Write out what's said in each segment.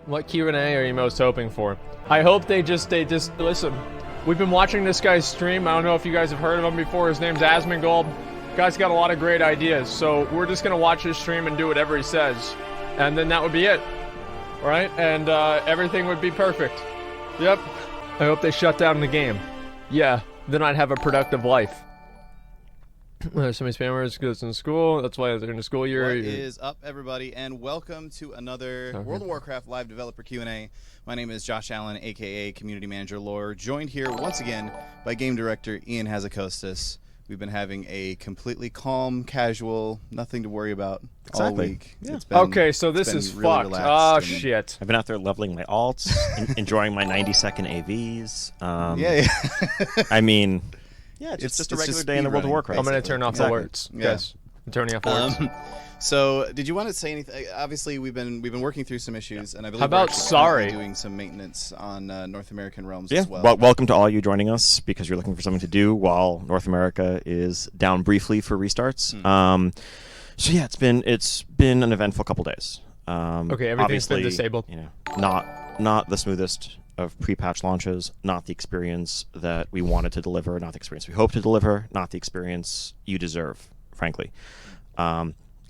What Q&A are you most hoping for? I hope they just listen. We've been watching this guy's stream. I don't know if you guys have heard of him before. His name's Asmongold. Guy's got a lot of great ideas. So we're just gonna watch his stream and do whatever he says, and then that would be it. All right, and everything would be perfect. Yep. I hope they shut down the game. Yeah, then I'd have a productive life. There's so many spammers because in school. That's why they're in the school year. What is up, everybody, and welcome to another World of Warcraft live developer Q&A. My name is Josh Allen, aka Community Manager Lore, joined here once again by Game Director Ian Hazakostas. We've been having a completely calm, casual, nothing to worry about all week. Yeah. It's been, Okay, so this is really fucked. Oh, shit. I've been out there leveling my alts, enjoying my 90-second AVs. Yeah. I mean, yeah, it's just a regular day in the World of Warcraft. I'm going to turn off alerts, guys. I'm turning off alerts. So, did you want to say anything? Obviously, we've been working through some issues, and I believe How about we're doing some maintenance on North American realms as well. Well, welcome to all you joining us because you're looking for something to do while North America is down briefly for restarts. So yeah, it's been an eventful couple days. Okay, everything's been disabled. You know, not the smoothest of pre-patch launches, not the experience that we wanted to deliver, not the experience we hope to deliver, not the experience you deserve, frankly.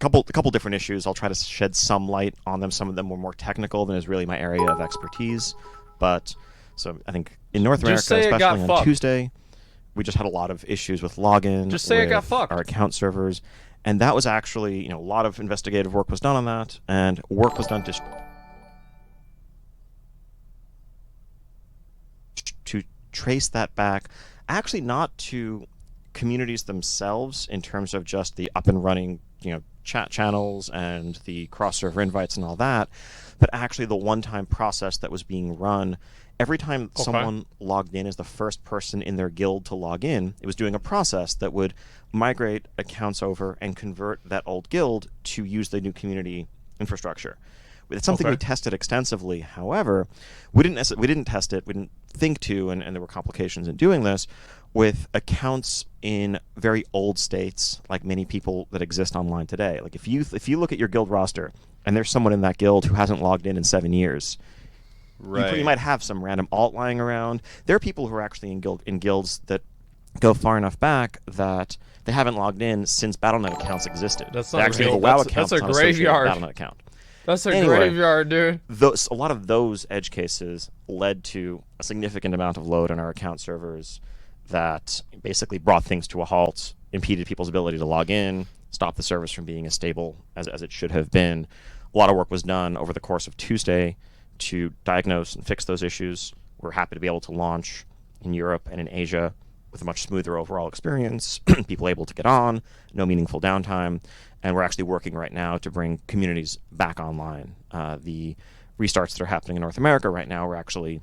Couple different issues. I'll try to shed some light on them. Some of them were more technical than is really my area of expertise. But so I think in North America, especially on Tuesday, we just had a lot of issues with login. Just say it got fucked. Our account servers, and that was actually a lot of investigative work was done on that, and work was done to trace that back. Actually, not to communities themselves in terms of just the up and running, chat channels and the cross-server invites and all that, but actually the one-time process that was being run. Every time someone logged in as the first person in their guild to log in, it was doing a process that would migrate accounts over and convert that old guild to use the new community infrastructure. It's something we tested extensively. However, we didn't test it. We didn't think to, and there were complications in doing this with accounts in very old states, like many people that exist online today. Like if you look at your guild roster and there's someone in that guild who hasn't logged in 7 years, you might have some random alt lying around. There are people who are actually in guilds that go far enough back that they haven't logged in since Battle.net accounts existed. That's not actually a WoW account. That's a graveyard. Battle.net account. That's a graveyard, dude. A lot of those edge cases led to a significant amount of load on our account servers that basically brought things to a halt, impeded people's ability to log in, stopped the service from being as stable as it should have been. A lot of work was done over the course of Tuesday to diagnose and fix those issues. We're happy to be able to launch in Europe and in Asia with a much smoother overall experience, people able to get on, no meaningful downtime, and we're actually working right now to bring communities back online. The restarts that are happening in North America right now are actually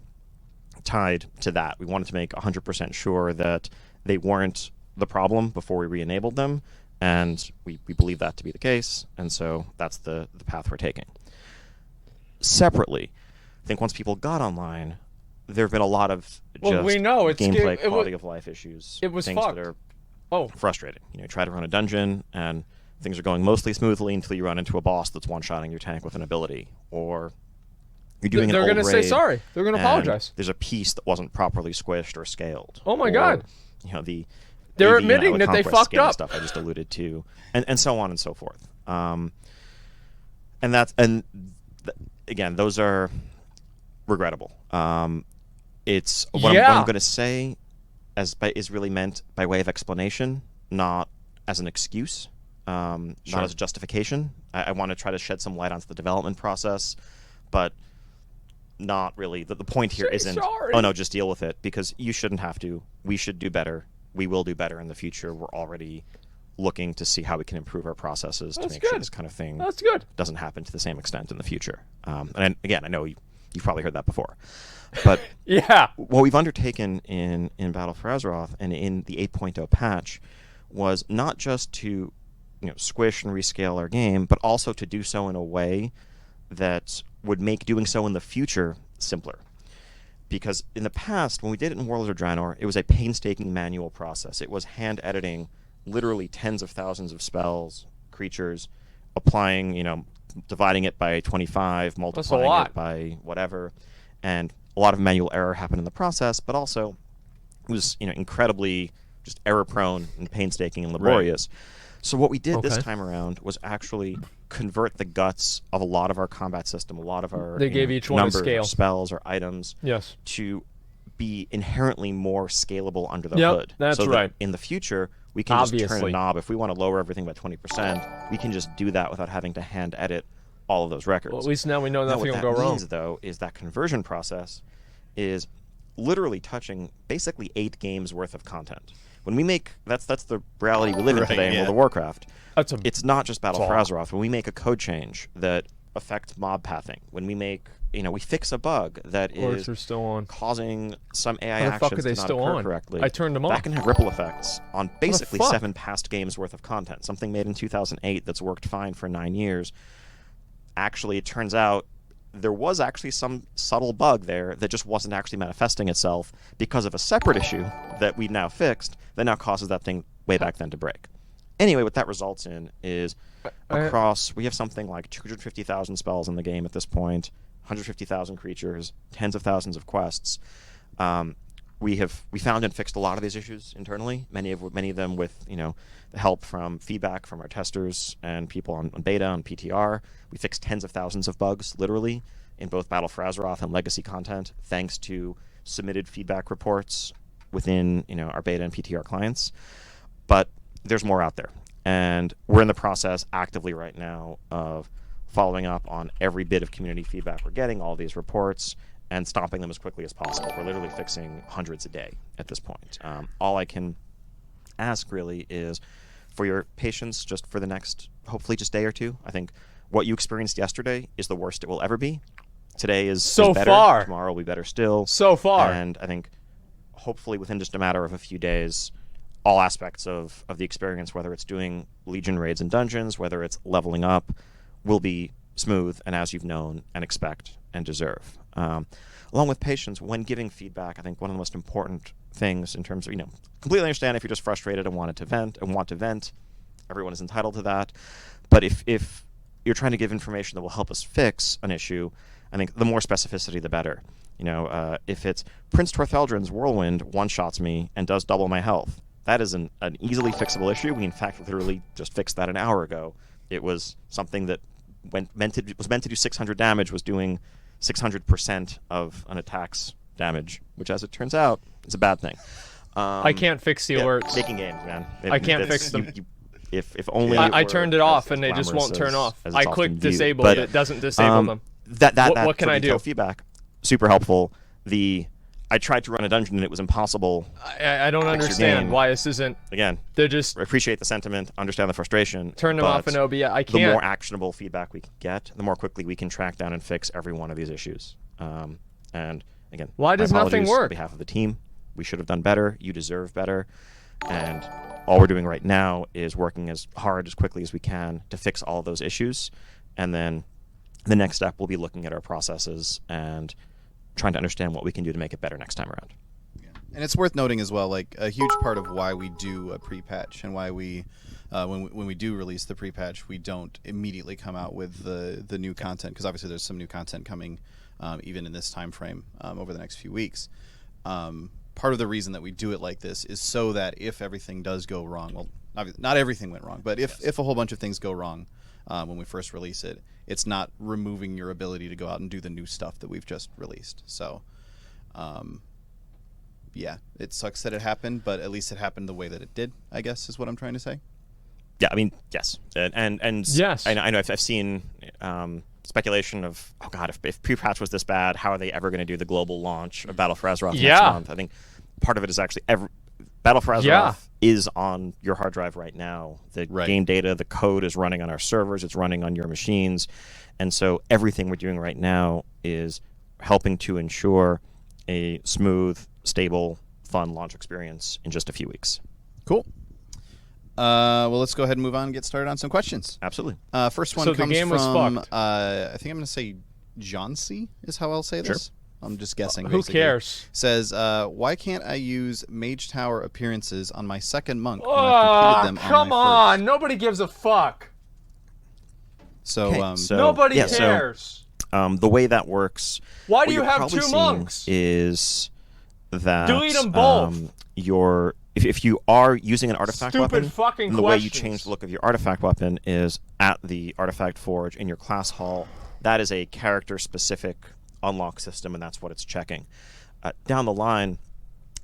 tied to that. We wanted to make 100% sure that they weren't the problem before we re-enabled them, and we believe that to be the case, and so that's the path we're taking. Separately, I think once people got online, there have been a lot of gameplay, quality of life issues. It was things fucked. that are frustrating. You try to run a dungeon, and things are going mostly smoothly until you run into a boss that's one-shotting your tank with an ability, or you're doing They're going to say sorry. They're going to apologize. There's a piece that wasn't properly squished or scaled. Oh my god. They're admitting that they fucked up. Stuff I just alluded to, and so on and so forth. Again, those are regrettable. It's what I'm going to say is really meant by way of explanation, not as an excuse, not as a justification. I want to try to shed some light onto the development process, but not really. The point here isn't, sorry. oh no, just deal with it, because you shouldn't have to. We should do better. We will do better in the future. We're already looking to see how we can improve our processes to make sure this kind of thing doesn't happen to the same extent in the future. And again, I know you've probably heard that before. But what we've undertaken in Battle for Azeroth and in the 8.0 patch was not just to squish and rescale our game, but also to do so in a way that would make doing so in the future simpler. Because in the past, when we did it in Warlords of Draenor, it was a painstaking manual process. It was hand editing literally tens of thousands of spells, creatures, applying dividing it by 25, That's a multiplying lot. it by whatever, and a lot of manual error happened in the process, but also it was incredibly just error prone and painstaking and laborious. So what we did this time around was actually convert the guts of a lot of our combat system, a lot of our They gave each one a numbers, scale. or spells, or items, Yes. to be inherently more scalable under the Yep, hood. that's so that right. in the future, we can just turn a Obviously. knob. If we want to lower everything by 20%, we can just do that without having to hand edit all of those records. Well, at least now we know Now, nothing will what go that wrong. means, though, is that conversion process is literally touching basically 8 games worth of content. When we make that's the reality we live in today in World of Warcraft. It's not just Battle for Azeroth. When we make a code change that affects mob pathing, when we make we fix a bug that Alerts is are still on. causing some AI How the fuck actions are they to not still occur on? correctly. I turned them That off. can have ripple effects on basically fuck? 7 past games worth of content. Something made in 2008 that's worked fine for 9 years. Actually, it turns out there was actually some subtle bug there that just wasn't actually manifesting itself because of a separate issue that we've now fixed that now causes that thing way back then to break. Anyway, what that results in is we have something like 250,000 spells in the game at this point, 150,000 creatures, tens of thousands of quests. We found and fixed a lot of these issues internally. Many of them with the help from feedback from our testers and people on beta and PTR. We fixed tens of thousands of bugs, literally, in both Battle for Azeroth and legacy content, thanks to submitted feedback reports within our beta and PTR clients. But there's more out there, and we're in the process actively right now of following up on every bit of community feedback we're getting, all these reports, and stomping them as quickly as possible. We're literally fixing hundreds a day at this point. All I can ask really is for your patience just for the next, hopefully just day or two. I think what you experienced yesterday is the worst it will ever be. Today is better. Far. Tomorrow will be better still. So far. And I think hopefully within just a matter of a few days, all aspects of the experience, whether it's doing Legion raids and dungeons, whether it's leveling up, will be smooth and as you've known and expect and deserve. Along with patience, when giving feedback, I think one of the most important things in terms of, completely understand if you're just frustrated and want to vent, everyone is entitled to that. But if you're trying to give information that will help us fix an issue, I think the more specificity, the better. If it's Prince Tortheldrin's Whirlwind one-shots me and does double my health, that is an easily fixable issue. We, in fact, literally just fixed that an hour ago. It was something that was meant to do 600 damage, was doing 600% of an attack's damage, which, as it turns out, is a bad thing. I can't fix the alerts. Making games, man. I can't fix them. If only I turned it off and they just won't turn off. I clicked disable, but it doesn't disable them. What can I do? Feedback, super helpful. I tried to run a dungeon and it was impossible. I don't understand why this isn't. Again, they're just appreciate the sentiment, understand the frustration. Turn them off in OBS. I can't. The more actionable feedback we can get, the more quickly we can track down and fix every one of these issues. And again, why does nothing work? On behalf of the team, we should have done better. You deserve better. And all we're doing right now is working as hard, as quickly as we can to fix all of those issues. And then the next step will be looking at our processes and trying to understand what we can do to make it better next time around. Yeah. And it's worth noting as well, like a huge part of why we do a pre-patch and why we, when we do release the pre-patch, we don't immediately come out with the new content, because obviously there's some new content coming even in this time frame over the next few weeks. Part of the reason that we do it like this is so that if everything does go wrong, well, not everything went wrong, but if a whole bunch of things go wrong when we first release it, it's not removing your ability to go out and do the new stuff that we've just released. So, yeah, it sucks that it happened, but at least it happened the way that it did, I guess, is what I'm trying to say. Yeah, I mean, yes. And yes. I know I've seen speculation of, oh God, if pre-patch was this bad, how are they ever going to do the global launch of Battle for Azeroth next month? I think part of it is actually Battle for Azeroth is on your hard drive right now. The game data, the code is running on our servers, it's running on your machines. And so everything we're doing right now is helping to ensure a smooth, stable, fun launch experience in just a few weeks. Cool. Well, let's go ahead and move on and get started on some questions. Absolutely. First one so comes the game from, was fucked. I think I'm going to say John C. is how I'll say this. Sure. I'm just guessing. Who basically. cares? Says, why can't I use Mage Tower appearances on my second monk when I've completed them come on my on. Nobody gives a fuck. So, Okay, Nobody yeah, cares. The way that works. Why do what you you're have probably 2 seeing monks? Is that Delete 'em both. If you are using an artifact Stupid weapon, fucking then the way you questions. change the look of your artifact weapon is at the artifact forge in your class hall. That is a character-specific unlock system, and that's what it's checking. Down the line,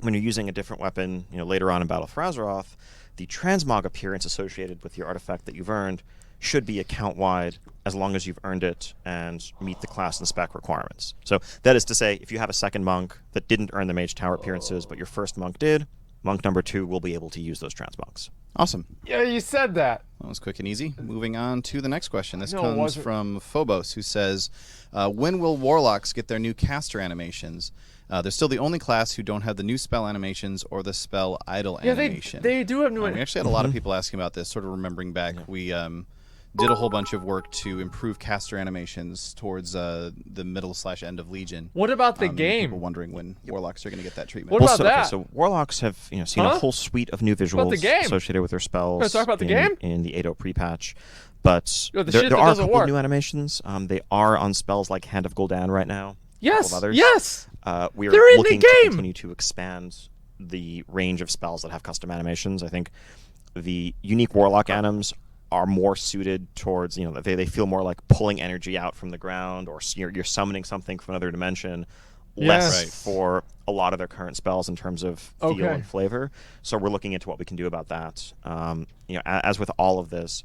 when you're using a different weapon, later on in Battle for Azeroth, the transmog appearance associated with your artifact that you've earned should be account-wide as long as you've earned it and meet the class and spec requirements. So that is to say, if you have a second monk that didn't earn the Mage Tower appearances, but your first monk did, monk number 2 will be able to use those transmogs. Awesome. Yeah, you said that. That was quick and easy. Moving on to the next question. This No, it comes wasn't. from Phobos, who says, when will Warlocks get their new caster animations? They're still the only class who don't have the new spell animations or the spell idle Yeah, animation. they do have new. We actually had a lot of people asking about this, sort of remembering back. We did a whole bunch of work to improve caster animations towards the middle/end of Legion. What about the People game? wondering when Warlocks are going to get that treatment. What about that? Okay, so Warlocks have seen a whole suite of new about the visuals game? associated with their spells. Let's talk about the game? In the 8.0 pre-patch. But Yo, the there shit that are a doesn't couple work. of new animations. They are on spells like Hand of Gul'dan right now. Yes. A couple of others. Yes. We are They're in the looking to game! continue to expand the range of spells that have custom animations. I think the unique Warlock anims are more suited towards, they feel more like pulling energy out from the ground, or you're summoning something from another dimension, less Yes. Right. for a lot of their current spells in terms of feel Okay. and flavor. So we're looking into what we can do about that. As with all of this,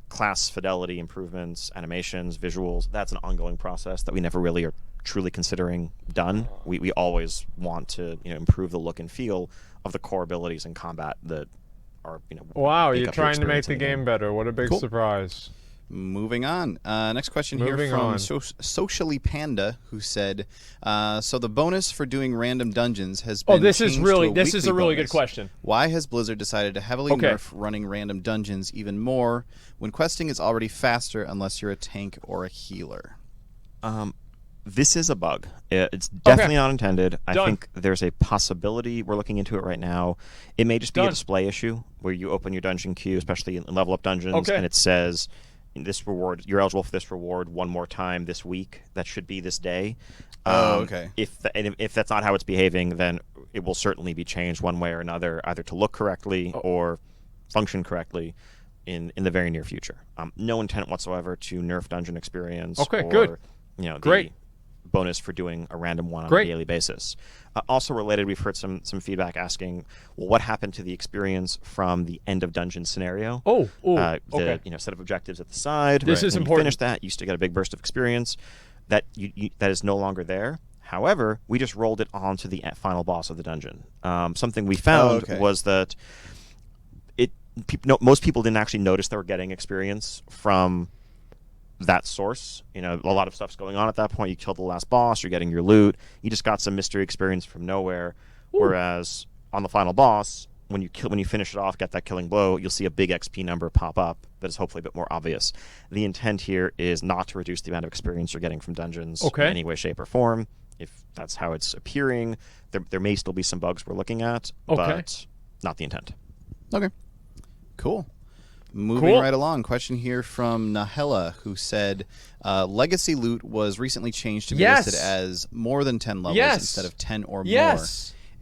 class fidelity improvements, animations, visuals, that's an ongoing process that we never really are truly considering done. We always want to improve the look and feel of the core abilities in combat that are Wow, make you're up your trying to make experience the in game better. What a big Cool. surprise. Moving on. Next question here Moving from on. Socially Panda, who said, so the bonus for doing random dungeons has been This is changed really to this is a weekly really bonus. good question. Why has Blizzard decided to heavily Okay. nerf running random dungeons even more when questing is already faster unless you're a tank or a healer? This is a bug. It's definitely not intended. I Done. think there's a possibility. We're looking into it right now. It may just be a Done. display issue where you open your dungeon queue, especially in level up dungeons, Okay. and it says this reward, you're eligible for this reward one more time this week. That should be this day. Okay. If that's not how it's behaving, then it will certainly be changed one way or another, either to look correctly or function correctly in the very near future. No intent whatsoever to nerf dungeon experience. Okay, or, good. The Great. bonus for doing a random one on Great. a daily basis. Also related, we've heard some feedback asking, well, what happened to the experience from the end of dungeon scenario? Okay. The set of objectives at the side. This is when you important. finish that, you still get a big burst of experience. That that is no longer there. However, we just rolled it onto the final boss of the dungeon. Something we found okay. was that most people didn't actually notice they were getting experience from that source. A lot of stuff's going on at that point. You killed the last boss, you're getting your loot, you just got some mystery experience from nowhere. Whereas on the final boss, when you finish it off, get that killing blow, you'll see a big XP number pop up that is hopefully a bit more obvious. The intent here is not to reduce the amount of experience you're getting from dungeons in any way, shape, or form. If that's how it's appearing, there may still be some bugs we're looking at, but not the intent. Okay. Cool. Moving right along, question here from Nahela, who said, Legacy loot was recently changed to be listed as more than 10 levels instead of 10 or more.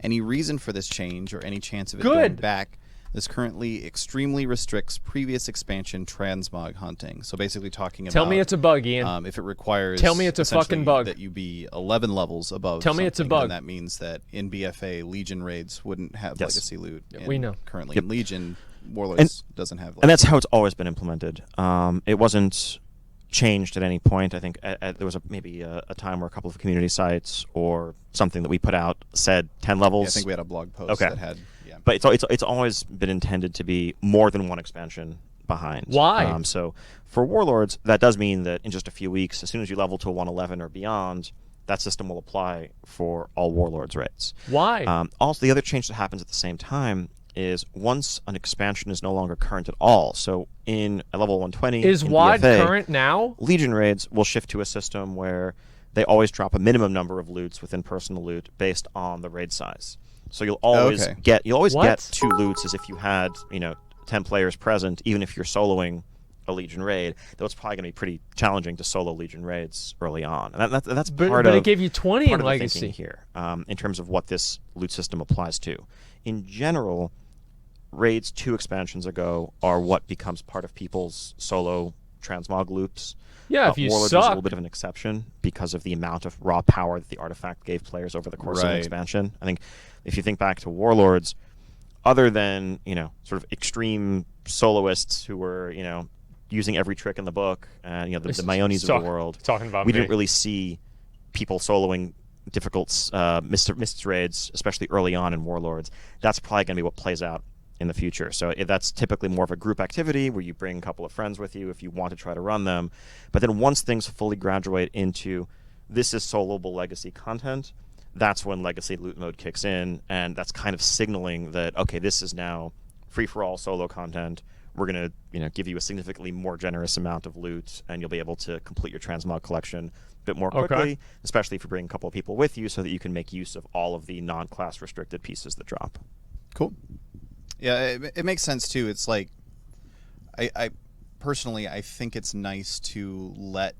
Any reason for this change or any chance of it going back? This currently extremely restricts previous expansion transmog hunting. So basically talking about... Tell me it's a bug, Ian. if it requires... Tell me it's a fucking bug. ...that you be 11 levels above Tell me it's a bug. then that means that in BFA, Legion raids wouldn't have Legacy loot. We know. Currently in Legion... Warlords doesn't have, and that's how it's always been implemented. It wasn't changed at any point. I think there was maybe a time where a couple of community sites or something that we put out said 10 levels. Yeah, I think we had a blog post that had. Yeah. But it's always been intended to be more than one expansion behind. Why? So for Warlords, that does mean that in just a few weeks, as soon as you level to 111 or beyond, that system will apply for all Warlords raids. Why? Also, the other change that happens at the same time is once an expansion is no longer current at all. So in a level 120 Is in WoD BFA, current now? Legion raids will shift to a system where they always drop a minimum number of loots within personal loot based on the raid size. So you'll always get 2 loots as if you had 10 players present, even if you're soloing a Legion raid, though it's probably going to be pretty challenging to solo Legion raids early on. And that's but part of it gave you 20 part in of the Legacy thinking here, in terms of what this loot system applies to. In general, raids 2 expansions ago are what becomes part of people's solo transmog loops. Yeah, if you Warlords suck. was a little bit of an exception because of the amount of raw power that the artifact gave players over the course of an expansion. I think if you think back to Warlords, other than, sort of extreme soloists who were, using every trick in the book, and the Myones of the world, talking about we didn't really see people soloing difficult Mists raids, especially early on in Warlords. That's probably going to be what plays out in the future. So that's typically more of a group activity where you bring a couple of friends with you if you want to try to run them. But then once things fully graduate into this is soloable Legacy content, that's when Legacy loot mode kicks in, and that's kind of signaling that, okay, this is now free-for-all solo content. We're going to give you a significantly more generous amount of loot, and you'll be able to complete your transmog collection a bit more quickly, especially if you bring a couple of people with you so that you can make use of all of the non-class restricted pieces that drop. Cool. Yeah, it makes sense too. It's like, I personally, I think it's nice to let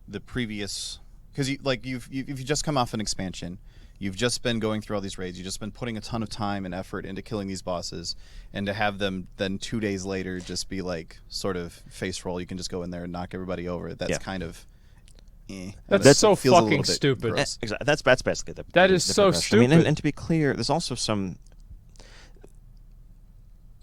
the previous, because you've just come off an expansion, you've just been going through all these raids, you've just been putting a ton of time and effort into killing these bosses, and to have them then 2 days later just be like sort of face roll, you can just go in there and knock everybody over. That's kind of. That's so fucking stupid. Exactly. That's basically the. That is so stupid. I mean, and to be clear, there's also some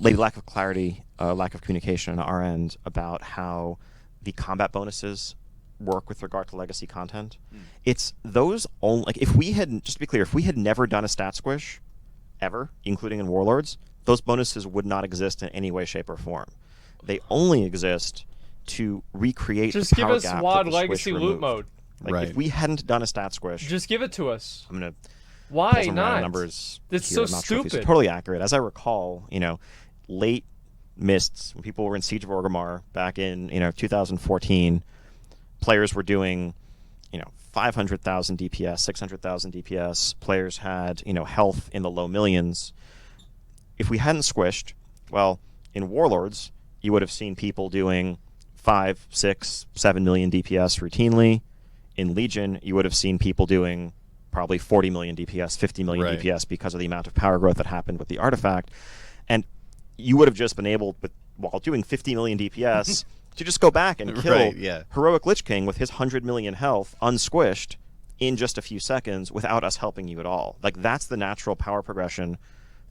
lack of clarity, lack of communication on our end about how the combat bonuses work with regard to Legacy content. It's those only, like, if we had, just to be clear, if we had never done a stat squish ever, including in Warlords, those bonuses would not exist in any way, shape, or form. They only exist to recreate just the give power us gap WoD that the Legacy squish loot removed. mode. Like, if we hadn't done a stat squish, just give it to us. I'm gonna why pull some random not? numbers. It's here. so I'm not sure if these are stupid. totally accurate. As I recall, late Mists, when people were in Siege of Orgrimmar back in 2014, players were doing 500,000 DPS, 600,000 DPS. Players had health in the low millions. If we hadn't squished, well, in Warlords, you would have seen people doing 5, 6, 7 million DPS routinely. In Legion, you would have seen people doing probably 40 million DPS, 50 million DPS because of the amount of power growth that happened with the artifact. And you would have just been able, while doing 50 million DPS, to just go back and kill Heroic Lich King with his 100 million health unsquished in just a few seconds without us helping you at all. Like, that's the natural power progression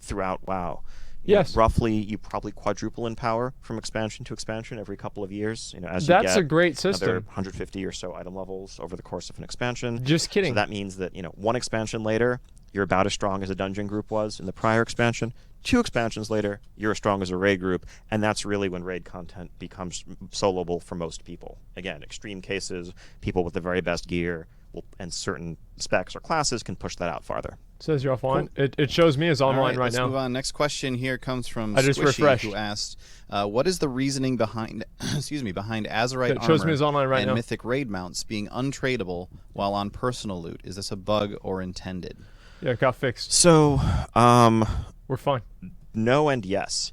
throughout WoW. Yes. Roughly, you probably quadruple in power from expansion to expansion every couple of years. As That's you get a great system. another 150 or so item levels over the course of an expansion. Just kidding. So that means that, one expansion later, you're about as strong as a dungeon group was in the prior expansion. 2 expansions later, you're as strong as a raid group, and that's really when raid content becomes soloable for most people. Again, extreme cases, people with the very best gear and certain specs or classes can push that out farther. Says you're offline. Cool. It shows me as online right let's now. Move on. Next question here comes from I just Squishy, refreshed. who asked, "What is the reasoning behind, behind Azerite It shows armor me as online right and now. Mythic raid mounts being untradeable while on personal loot? Is this a bug or intended?" Yeah, it got fixed. So, we're fine. No and yes.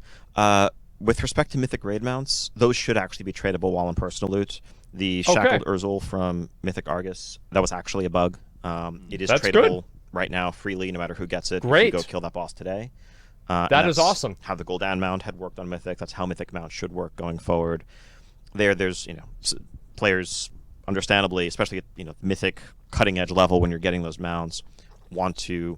With respect to Mythic raid mounts, those should actually be tradable while on personal loot. The Shackled Urzul from Mythic Argus, that was actually a bug. It is tradable right now freely, no matter who gets it. Great. If you go kill that boss today. That is awesome. How the Gul'dan mount had worked on Mythic. That's how Mythic mount should work going forward. There's players, understandably, especially at Mythic cutting edge level, when you're getting those mounts, want to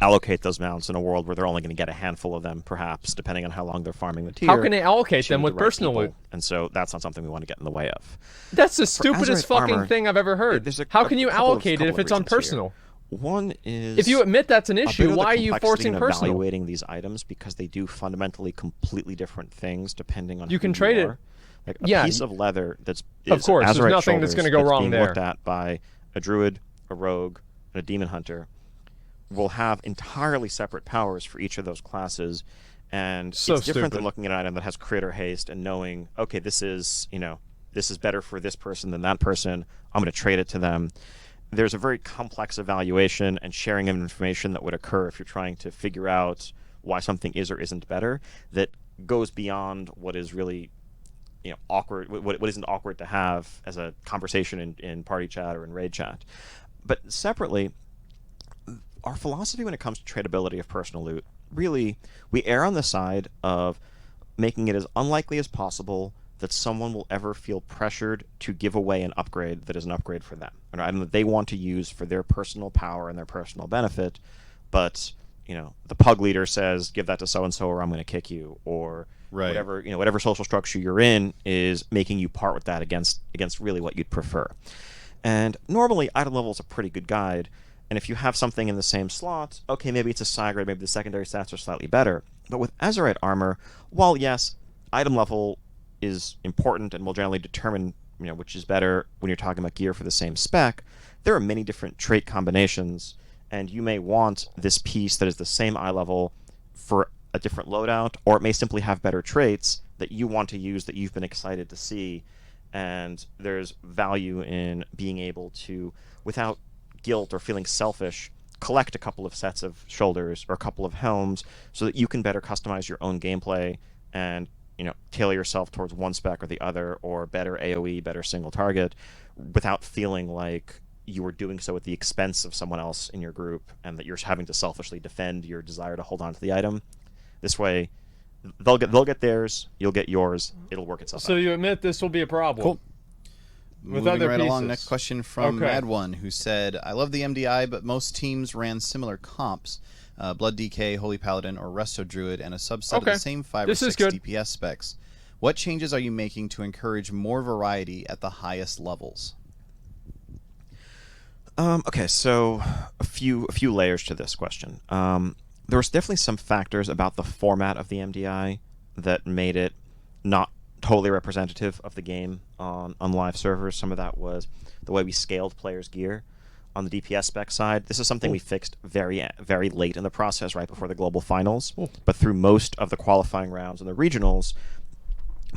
allocate those mounts in a world where they're only going to get a handful of them, perhaps, depending on how long they're farming the tier. How can they allocate them with right personal people. loot? And so that's not something we want to get in the way of. That's the stupidest Azerite fucking armor, thing I've ever heard. How can you allocate it if it's on personal? One is, if you admit that's an issue, why are you forcing personal? Evaluating these items, because they do fundamentally completely different things depending on you who can trade you are. it. Like a piece of leather that's of course, Azerite there's nothing that's going to go wrong being there. Looked at by a druid, a rogue, and a demon hunter will have entirely separate powers for each of those classes, and it's different than looking at an item that has crit or haste and knowing, okay, this is better for this person than that person. I'm going to trade it to them. There's a very complex evaluation and sharing of information that would occur if you're trying to figure out why something is or isn't better, that goes beyond what is really awkward, what isn't awkward to have as a conversation in party chat or in raid chat. But separately, our philosophy when it comes to tradability of personal loot, really, we err on the side of making it as unlikely as possible that someone will ever feel pressured to give away an upgrade that is an upgrade for them, an item that they want to use for their personal power and their personal benefit, but the pug leader says, give that to so-and-so or I'm going to kick you, or whatever social structure you're in is making you part with that against really what you'd prefer. And normally, item level is a pretty good guide, and if you have something in the same slot, okay, maybe it's a psi grade, maybe the secondary stats are slightly better. But with Azerite armor, while yes, item level is important and will generally determine which is better when you're talking about gear for the same spec, there are many different trait combinations, and you may want this piece that is the same eye level for a different loadout, or it may simply have better traits that you want to use that you've been excited to see, and there's value in being able to, without guilt or feeling selfish, collect a couple of sets of shoulders or a couple of helms so that you can better customize your own gameplay and tailor yourself towards one spec or the other, or better AoE, better single target, without feeling like you were doing so at the expense of someone else in your group and that you're having to selfishly defend your desire to hold on to the item. This way, they'll get theirs, you'll get yours, it'll work itself out. So you admit this will be a problem? Cool. With Moving other right pieces. along, next question from Mad1, who said, I love the MDI, but most teams ran similar comps. Blood DK, Holy Paladin, or Resto Druid, and a subset of the same 5 or 6 DPS specs. What changes are you making to encourage more variety at the highest levels? Okay, so a few layers to this question. There was definitely some factors about the format of the MDI that made it not totally representative of the game on live servers. Some of that was the way we scaled players' gear. On the DPS spec side, this is something we fixed very, very late in the process, right before the global finals. But through most of the qualifying rounds and the regionals,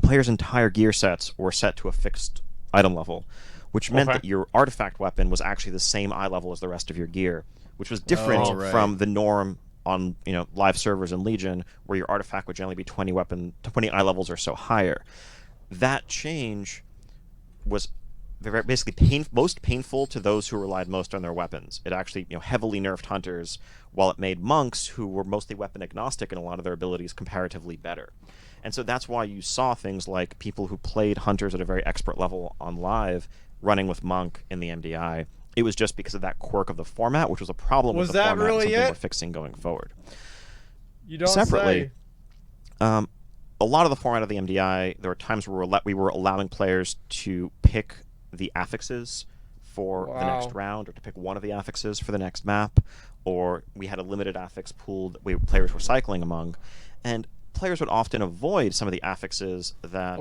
players' entire gear sets were set to a fixed item level, which meant that your artifact weapon was actually the same eye level as the rest of your gear, which was different from the norm on live servers in Legion, where your artifact would generally be 20 eye levels or so higher. That change was basically most painful to those who relied most on their weapons. It actually heavily nerfed hunters, while it made monks, who were mostly weapon agnostic in a lot of their abilities, comparatively better. And so that's why you saw things like people who played hunters at a very expert level on live running with monk in the MDI. It was just because of that quirk of the format, which was a problem with the format, and something we're fixing going forward. You don't Separately, say. A lot of the format of the MDI, there were times where we were allowing players to pick the affixes for the next round, or to pick one of the affixes for the next map, or we had a limited affix pool that players were cycling among, and players would often avoid some of the affixes that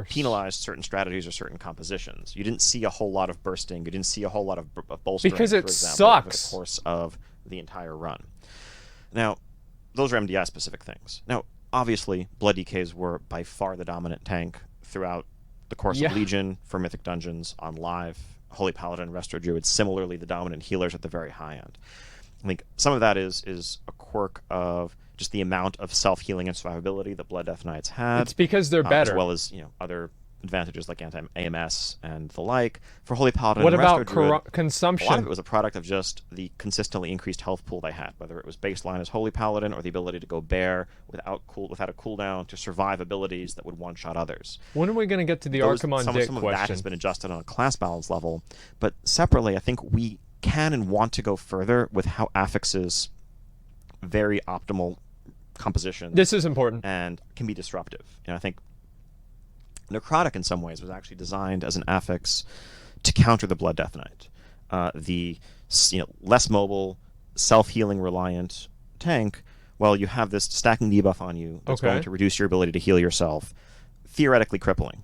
penalized certain strategies or certain compositions. You didn't see a whole lot of bursting, you didn't see a whole lot of bolstering, because it for example, sucks over the course of the entire run. Now, those are MDI specific things. Now, obviously, Blood DKs were by far the dominant tank throughout the course of Legion, for Mythic Dungeons, on live. Holy Paladin and Resto Druid, similarly the dominant healers at the very high end. I think some of that is a quirk of just the amount of self-healing and survivability that Blood Death Knights had. It's because they're better. As well as other advantages like anti-AMS and the like. For Holy Paladin what and about Resto Druid, consumption? a lot of it was a product of just the consistently increased health pool they had, whether it was baseline as Holy Paladin or the ability to go bear without a cooldown to survive abilities that would one-shot others. When are we going to get to the Archimon Dick some of question? that has been adjusted on a class balance level, but separately, I think we can and want to go further with how affixes very optimal composition. This is important. And can be disruptive. I think Necrotic in some ways was actually designed as an affix to counter the Blood Death Knight. The less mobile, self-healing reliant tank, well, you have this stacking debuff on you that's going to reduce your ability to heal yourself, theoretically crippling.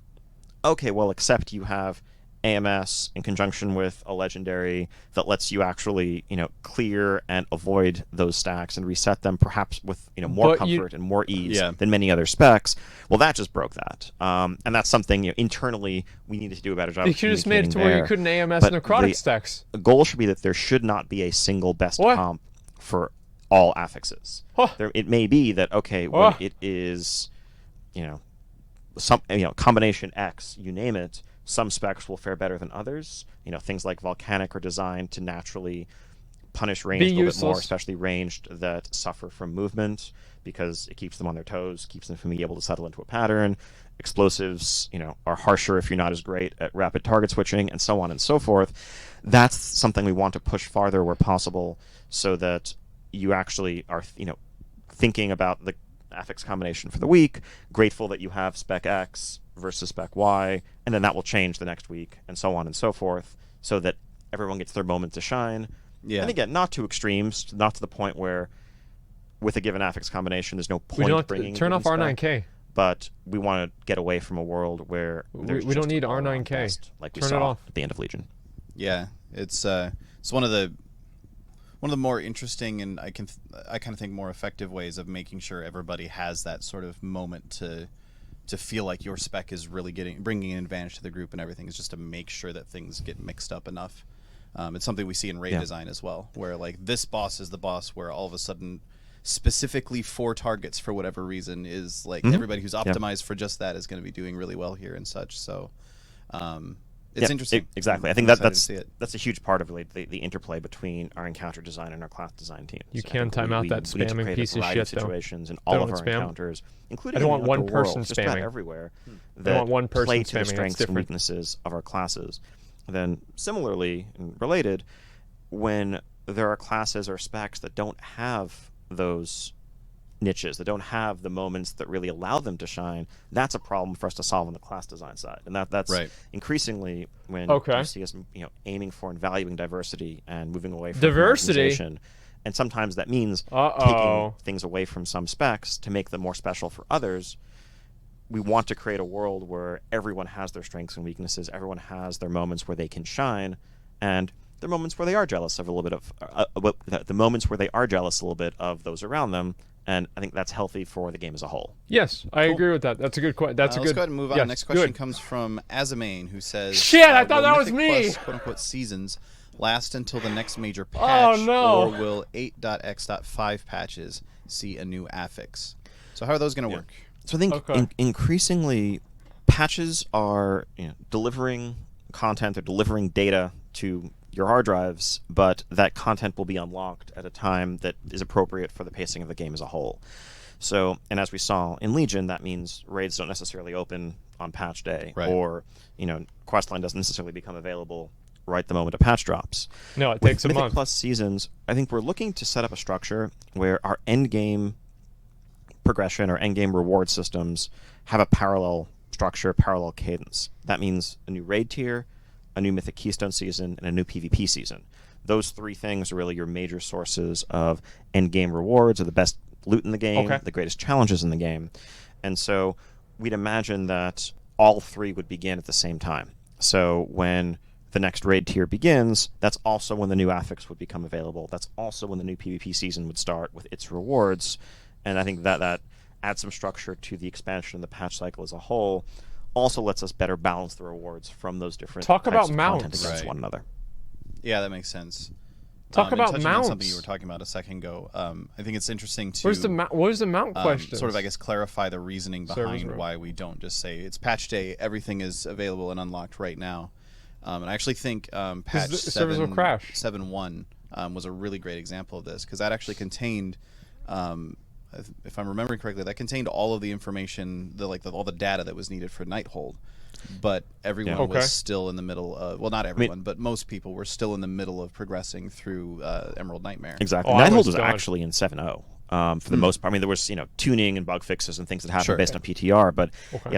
Okay, well, except you have AMS in conjunction with a legendary that lets you actually, clear and avoid those stacks and reset them, perhaps with more comfort and more ease than many other specs. Well, that just broke that, and that's something internally we needed to do a better job. You should just made it to where you couldn't AMS necrotic stacks. The goal should be that there should not be a single best comp for all affixes. It may be that when it is, some combination X, you name it. Some specs will fare better than others. Things like volcanic are designed to naturally punish ranged a little bit more, especially ranged that suffer from movement, because it keeps them on their toes, keeps them from being able to settle into a pattern. Explosives, are harsher if you're not as great at rapid target switching, and so on and so forth. That's something we want to push farther where possible, so that you actually are, thinking about the affix combination for the week, grateful that you have spec X versus spec Y, and then that will change the next week, and so on and so forth, so that everyone gets their moment to shine. Yeah. And again, not to extremes, not to the point where with a given affix combination there's no point bringing turn off R9K. But we want to get away from a world where we don't need R9K. Like we turn saw it off at the end of Legion. Yeah, it's one of the more interesting and I kind of think more effective ways of making sure everybody has that sort of moment to feel like your spec is really bringing an advantage to the group and everything, is just to make sure that things get mixed up enough. It's something we see in raid design as well, where like this boss is the boss where all of a sudden specifically 4 targets for whatever reason is like everybody who's optimized for just that is going to be doing really well here and such. So it's interesting. Exactly. I think that's a huge part of really the interplay between our encounter design and our class design teams. You can time out that spamming piece of shit situations in all of our encounters, including I don't want in one person world, spamming. just about everywhere. I want one person play to the spamming. strengths and weaknesses of our classes. Then similarly and related, when there are classes or specs that don't have those niches, that don't have the moments that really allow them to shine, that's a problem for us to solve on the class design side. And that's increasingly when you see us aiming for and valuing diversity and moving away from diversity. And sometimes that means taking things away from some specs to make them more special for others. We want to create a world where everyone has their strengths and weaknesses, everyone has their moments where they can shine, and the moments where they are jealous of a little bit of the moments where they are jealous a little bit of those around them. And I think that's healthy for the game as a whole. Yes, I agree with that. That's a good question. Let's go ahead and move on. Next question comes from Asmongold, who says, "Shit, I thought that was me." Plus, quote-unquote seasons last until the next major patch, or will 8.x.5 patches see a new affix? So how are those going to work? So I think increasingly patches are delivering content or delivering data to your hard drives, but that content will be unlocked at a time that is appropriate for the pacing of the game as a whole. So, and as we saw in Legion, that means raids don't necessarily open on patch day, or questline doesn't necessarily become available right the moment a patch drops. No, it takes a Mythic month. Plus seasons, I think we're looking to set up a structure where our end game progression or end game reward systems have a parallel structure, parallel cadence. That means a new raid tier, a new Mythic Keystone season, and a new PvP season. Those 3 things are really your major sources of end-game rewards, or the best loot in the game, the greatest challenges in the game. And so we'd imagine that all 3 would begin at the same time. So when the next raid tier begins, that's also when the new affix would become available. That's also when the new PvP season would start with its rewards. And I think that adds some structure to the expansion of the patch cycle as a whole. Also lets us better balance the rewards from those different types of content against one another. Yeah, that makes sense. Talk about touching mounts. On something you were talking about a second ago. I think it's interesting to what is the mount question? Sort of, I guess, clarify the reasoning behind why we don't just say it's patch day, everything is available and unlocked right now. And I actually think patch 7.1 was a really great example of this, because that actually contained. If I'm remembering correctly, that contained all of the information, all the data that was needed for Nighthold, but everyone was still in the middle of, well, not everyone, but most people were still in the middle of progressing through Emerald Nightmare. Exactly. Nighthold was actually in 7.0 for the most part. I mean, there was tuning and bug fixes and things that happened based on PTR, but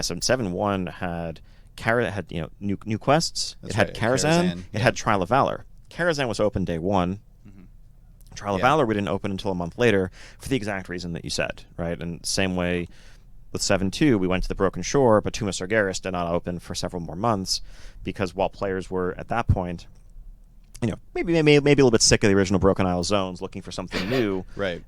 so in 7.1 had new quests. It had Karazhan. It had Trial of Valor. Karazhan was open day 1. Trial of Valor we didn't open until a month later for the exact reason that you said, right? And same way with 7.2, we went to the Broken Shore, but Tuma Sargeras did not open for several more months, because while players were at that point, maybe a little bit sick of the original Broken Isle zones, looking for something new. Right.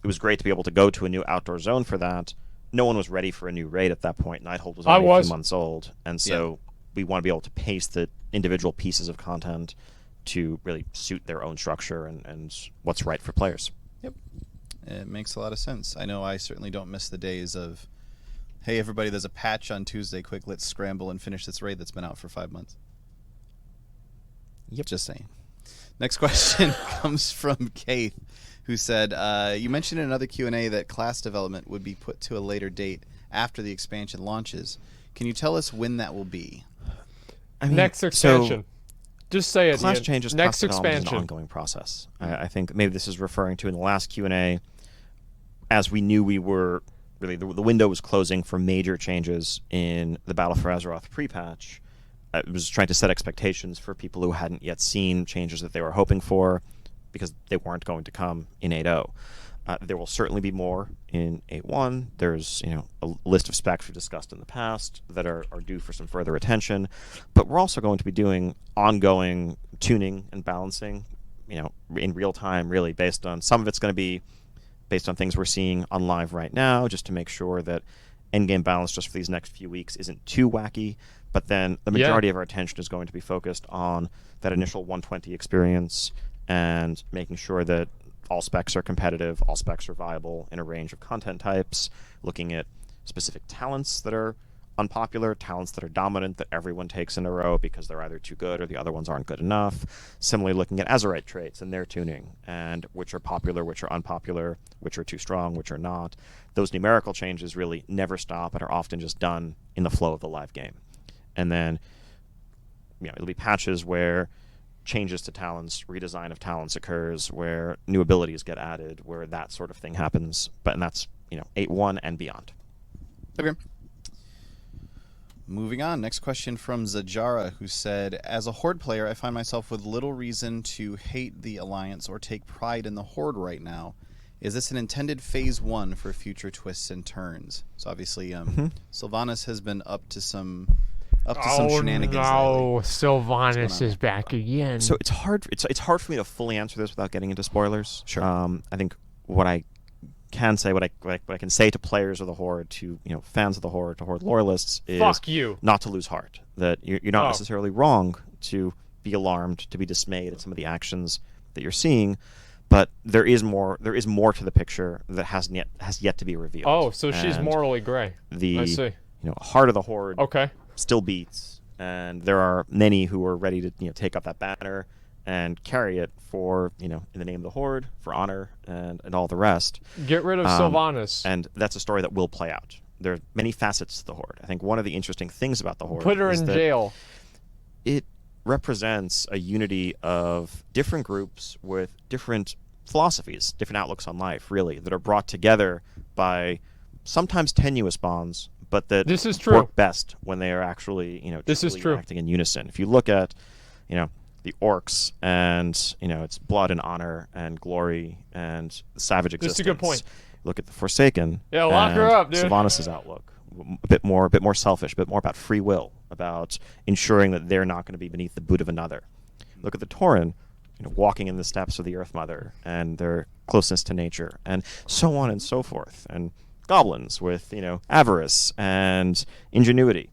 It was great to be able to go to a new outdoor zone for that. No one was ready for a new raid at that point. Nighthold was only a few months old, and so we want to be able to pace the individual pieces of content to really suit their own structure and what's right for players. Yep. It makes a lot of sense. I know I certainly don't miss the days of Hey, everybody, there's a patch on Tuesday. Quick, let's scramble and finish this raid that's been out for 5 months. Yep. Just saying. Next question comes from Keith, who said, you mentioned in another Q&A that class development would be put to a later date after the expansion launches. Can you tell us when that will be? I mean, Next expansion. Just say it. Class Ian. changes, Next class development is expansion. an ongoing process. I think maybe this is referring to in the last Q&A, as we knew we were really the window was closing for major changes in the Battle for Azeroth pre-patch. It was trying to set expectations for people who hadn't yet seen changes that they were hoping for, because they weren't going to come in 8.0. There will certainly be more in 8.1. There's a list of specs we've discussed in the past that are due for some further attention, but we're also going to be doing ongoing tuning and balancing, in real time, really, based on some of it's going to be based on things we're seeing on live right now, just to make sure that endgame balance just for these next few weeks isn't too wacky. But then the majority of our attention is going to be focused on that initial 120 experience and making sure that all specs are competitive, all specs are viable in a range of content types, looking at specific talents that are unpopular, talents that are dominant that everyone takes in a row because they're either too good or the other ones aren't good enough. Similarly, looking at Azerite traits and their tuning, and which are popular, which are unpopular, which are too strong, which are not. Those numerical changes really never stop and are often just done in the flow of the live game. And then it'll be patches where changes to talents, redesign of talents occurs, where new abilities get added, where that sort of thing happens. And that's 8.1 and beyond. Okay. Moving on. Next question from Zajara, who said, as a Horde player, I find myself with little reason to hate the Alliance or take pride in the Horde right now. Is this an intended phase 1 for future twists and turns? So obviously, Sylvanas has been up to some shenanigans lately. Sylvanas is back again. So it's hard. It's hard for me to fully answer this without getting into spoilers. Sure. I think what I can say, what I can say to players of the Horde, to fans of the Horde, to Horde loyalists, is fuck you. Not to lose heart. That you're not necessarily wrong to be alarmed, to be dismayed at some of the actions that you're seeing, but there is more. There is more to the picture that has yet to be revealed. Oh, so she's morally gray. I see. Heart of the Horde. Okay. Still beats, and there are many who are ready to take up that banner and carry it for in the name of the Horde, for honor, and all the rest. Get rid of Sylvanas. And that's a story that will play out. There are many facets to the Horde. I think one of the interesting things about the Horde put her is in that jail. It represents a unity of different groups with different philosophies, different outlooks on life, really, that are brought together by sometimes tenuous bonds, but that this is true. Work best when they are actually, this is true. acting in unison. If you look at, the Orcs and, it's blood and honor and glory and savage existence. This is a good point. Look at the Forsaken. Yeah, lock her up, dude. Sylvanas' outlook, a bit more selfish, a bit more about free will, about ensuring that they're not going to be beneath the boot of another. Look at the Tauren, walking in the steps of the Earth Mother and their closeness to nature, and so on and so forth. And goblins with avarice and ingenuity,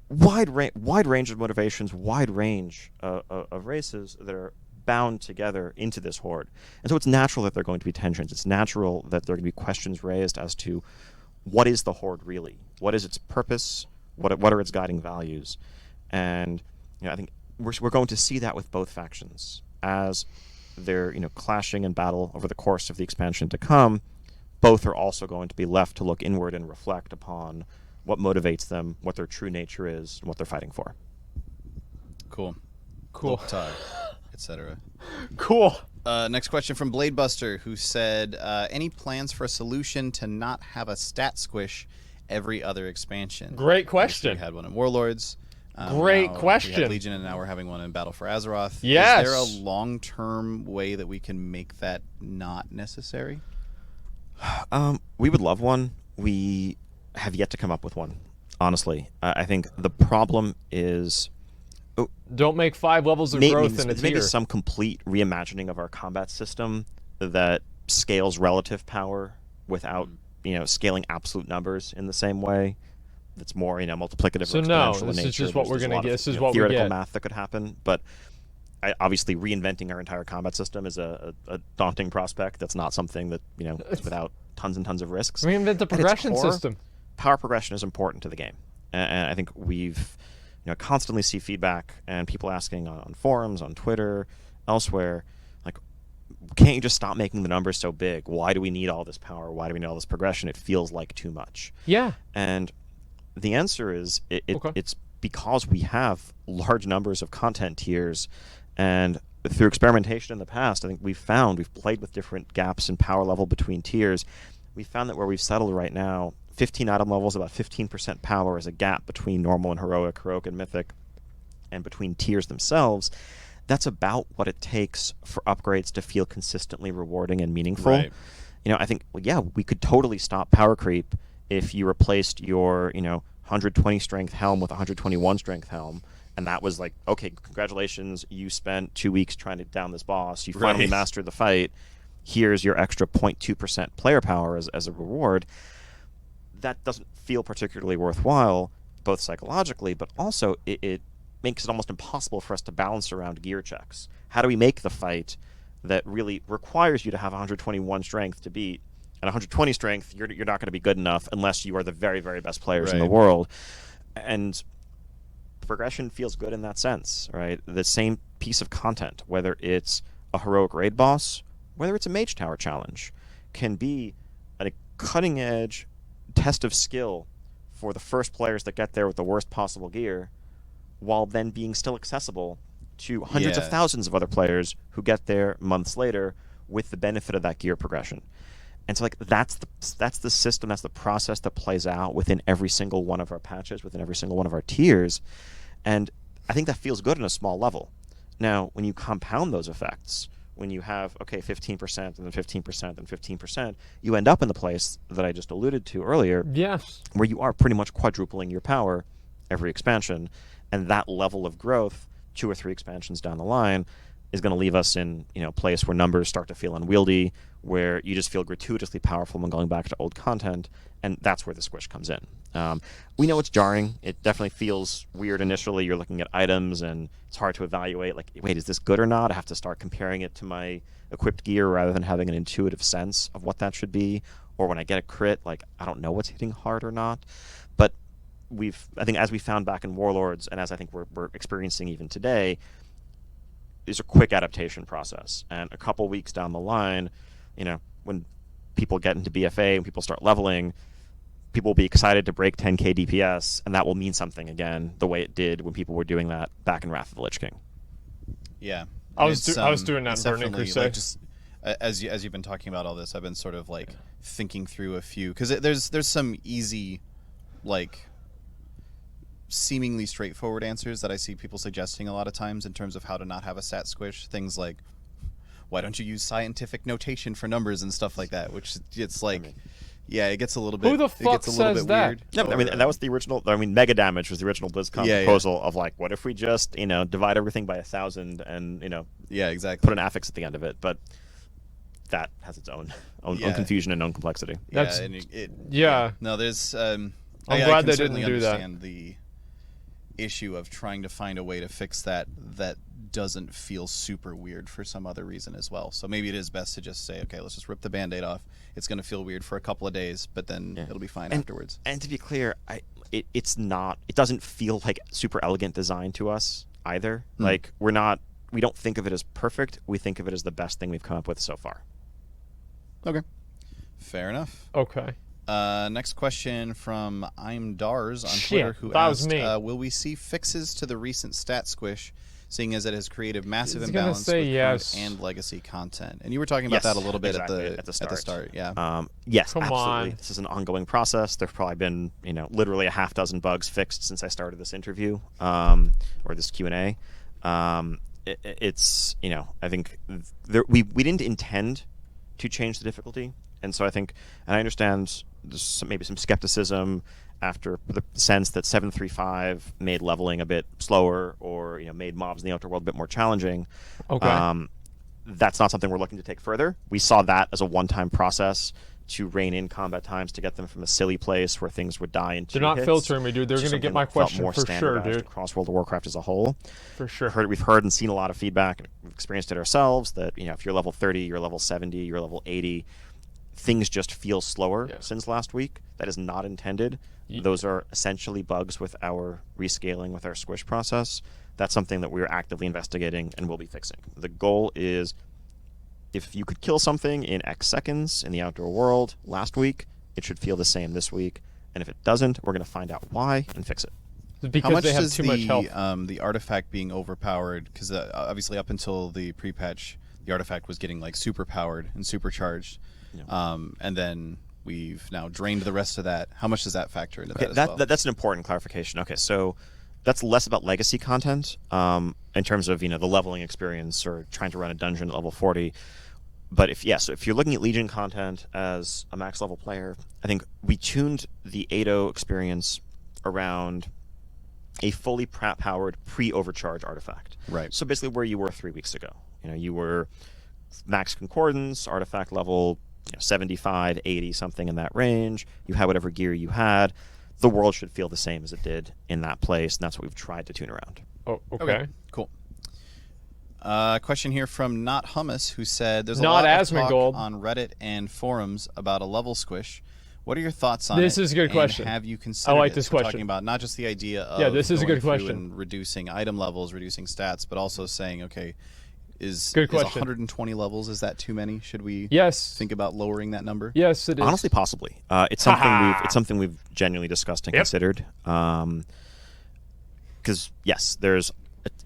wide range of motivations, wide range of races that are bound together into this Horde. And so it's natural that there are going to be tensions. It's natural that there are going to be questions raised as to what is the Horde really, what is its purpose, what are its guiding values. And I think we're going to see that with both factions as they're clashing in battle over the course of the expansion to come. Both are also going to be left to look inward and reflect upon what motivates them, what their true nature is, and what they're fighting for. Cool. Etc. Cool. Next question from Bladebuster, who said, any plans for a solution to not have a stat squish every other expansion? Great question. We had one in Warlords. Great question. We had Legion, and now we're having one in Battle for Azeroth. Yes. Is there a long-term way that we can make that not necessary? We would love one. We have yet to come up with one, honestly. I think the problem is... don't make 5 levels of growth in a tier. Maybe some complete reimagining of our combat system that scales relative power without, scaling absolute numbers in the same way. That's more, multiplicative or exponential in nature. This is just what we're going to get. This is what we theoretical get. math that could happen, but obviously reinventing our entire combat system is a daunting prospect. That's not something that, is without tons and tons of risks. Reinvent the progression system. power progression is important to the game, and I think we've constantly see feedback and people asking on forums, on Twitter, elsewhere, like, can't you just stop making the numbers so big? Why do we need all this power? Why do we need all this progression? It feels like too much. Yeah. And the answer is Okay. it's because we have large numbers of content tiers, and through experimentation in the past, I think we've played with different gaps in power level between tiers. We found that where we've settled right now, 15 item levels, about 15% power is a gap between normal and heroic and mythic, and between tiers themselves. That's about what it takes for upgrades to feel consistently rewarding and meaningful. Right. I think, we could totally stop power creep if you replaced your, 120 strength helm with 121 strength helm, and that was like, okay, congratulations, you spent 2 weeks trying to down this boss, you finally mastered the fight, here's your extra 0.2% player power as a reward. That doesn't feel particularly worthwhile, both psychologically, but also it makes it almost impossible for us to balance around gear checks. How do we make the fight that really requires you to have 121 strength to beat, and 120 strength, you're not going to be good enough unless you are the very, very best players in the world. And progression feels good in that sense, right? The same piece of content, whether it's a heroic raid boss, whether it's a mage tower challenge, can be a cutting-edge test of skill for the first players that get there with the worst possible gear, while then being still accessible to hundreds of thousands of other players who get there months later with the benefit of that gear progression. And so, like, that's the system, that's the process that plays out within every single one of our patches, within every single one of our tiers. And I think that feels good on a small level. Now, when you compound those effects, when you have, 15% and then 15% and 15%, you end up in the place that I just alluded to earlier, Yes. where you are pretty much quadrupling your power every expansion. And that level of growth, 2 or 3 expansions down the line, is going to leave us in a place where numbers start to feel unwieldy, where you just feel gratuitously powerful when going back to old content, and that's where the squish comes in. We know it's jarring. It definitely feels weird initially. You're looking at items, and it's hard to evaluate, like, wait, is this good or not? I have to start comparing it to my equipped gear rather than having an intuitive sense of what that should be. Or when I get a crit, like, I don't know what's hitting hard or not. But I think as we found back in Warlords, and as I think we're experiencing even today, is a quick adaptation process. And a couple weeks down the line, when people get into BFA and people start leveling, people will be excited to break 10k DPS, and that will mean something again, the way it did when people were doing that back in Wrath of the Lich King. Yeah. I was doing that in Burning Crusade. Like, just as you've been talking about all this, I've been sort of like thinking through a few, because there's some easy, like, seemingly straightforward answers that I see people suggesting a lot of times in terms of how to not have a stat squish. Things like, why don't you use scientific notation for numbers and stuff like that? Which it's like, it gets a little bit. Who the fuck says that? Weird. Yeah, I mean, and that was the original. I mean, Mega Damage was the original BlizzCon proposal of, like, what if we just divide everything by 1,000 and exactly put an affix at the end of it, but that has its own confusion and own complexity. No, there's. I'm glad they didn't do that. Understand the issue of trying to find a way to fix that doesn't feel super weird for some other reason as well. So maybe it is best to just say, okay, let's just rip the Band-Aid off. It's going to feel weird for a couple of days, but then it'll be fine afterwards. And to be clear, it doesn't feel like super elegant design to us either. Like, we don't think of it as perfect. We think of it as the best thing we've come up with so far. Okay. Fair enough. Okay. Next question from I'm Dars on Twitter, who asked, will we see fixes to the recent stat squish, seeing as it has created massive imbalance with current and legacy content? And you were talking about that a little bit at the start. Yeah. Yes, Come absolutely. on. This is an ongoing process. There's probably been literally a half dozen bugs fixed since I started this interview or this Q&A. It's I think we didn't intend to change the difficulty. And so I think, and I understand there's maybe some skepticism after the sense that 7.3.5 made leveling a bit slower, or made mobs in the outer world a bit more challenging. Okay. That's not something we're looking to take further. We saw that as a one-time process to rein in combat times, to get them from a silly place where things would die in 2 They're not hits, filtering me, dude. They're going to get my question more for sure, dude. across World of Warcraft as a whole. For sure. We've heard and seen a lot of feedback, and we've experienced it ourselves, that if you're level 30, you're level 70, you're level 80, things just feel slower Yeah. since last week. That is not intended. Those are essentially bugs with our rescaling, with our squish process. That's something that we're actively investigating and will be fixing. The goal is, if you could kill something in X seconds in the outdoor world last week, it should feel the same this week. And if it doesn't, we're going to find out why and fix it. Because How much they have does too much health. the artifact being overpowered? Because obviously, up until the pre-patch, the artifact was getting like super powered and supercharged, and then we've now drained the rest of that. How much does that factor into that as well? That's an important clarification. Okay, so that's less about legacy content in terms of the leveling experience or trying to run a dungeon at level 40. But if you're looking at Legion content as a max level player, I think we tuned the 8.0 experience around a fully powered pre-overcharge artifact. Right. So basically where you were 3 weeks ago. You were max concordance, artifact level 75, 80, something in that range. You had whatever gear you had. The world should feel the same as it did in that place, and that's what we've tried to tune around. Oh, okay. Cool. Question here from Not Hummus, who said, "There's a Not lot of talk Asmongold. on Reddit and forums about a level squish. What are your thoughts on it? This is a good and question. Have you considered like it?" this So we're question. talking about not just the idea of this is a going good through question. and reducing item levels, reducing stats, but also saying, okay, is Good question. 120 levels, is that too many? Should we Yes. think about lowering that number? Yes, it is. Honestly, possibly. It's something we've genuinely discussed and considered. Because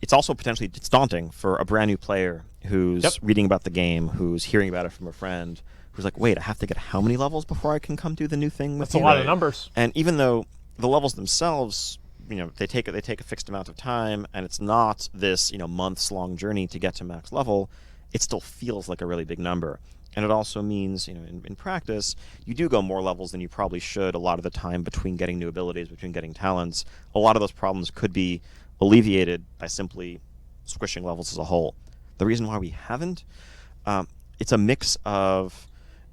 it's also potentially daunting for a brand new player who's reading about the game, who's hearing about it from a friend, who's like, wait, I have to get how many levels before I can come do the new thing with That's you? a lot of numbers. And even though the levels themselves, they take a fixed amount of time, and it's not this months long journey to get to max level, it still feels like a really big number. And it also means, in practice, you do go more levels than you probably should a lot of the time between getting new abilities, between getting talents. A lot of those problems could be alleviated by simply squishing levels as a whole. The reason why we haven't, it's a mix of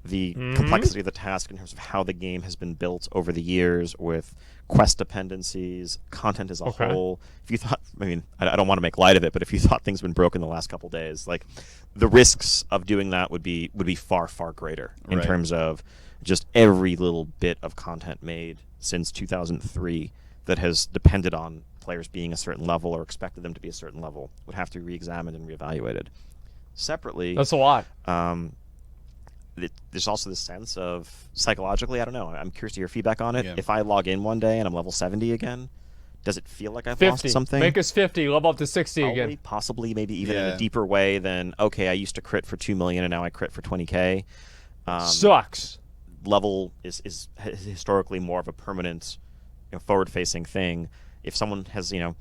the complexity of the task in terms of how the game has been built over the years with quest dependencies, content as a whole. If you thought, I don't want to make light of it, but if you thought things have been broken the last couple days, like the risks of doing that would be far, far greater in terms of just every little bit of content made since 2003 that has depended on players being a certain level or expected them to be a certain level would have to be re-examined and reevaluated. Separately, That's a lot. There's also this sense of psychologically, I don't know, I'm curious to hear feedback on it. Yeah. If I log in one day and I'm level 70 again, does it feel like I've 50. lost something? Make us 50. Level up to 60 Probably, again. possibly, maybe even in a deeper way than, okay, I used to crit for 2 million and now I crit for 20k. Sucks. Level is historically more of a permanent, forward-facing thing. If someone has, been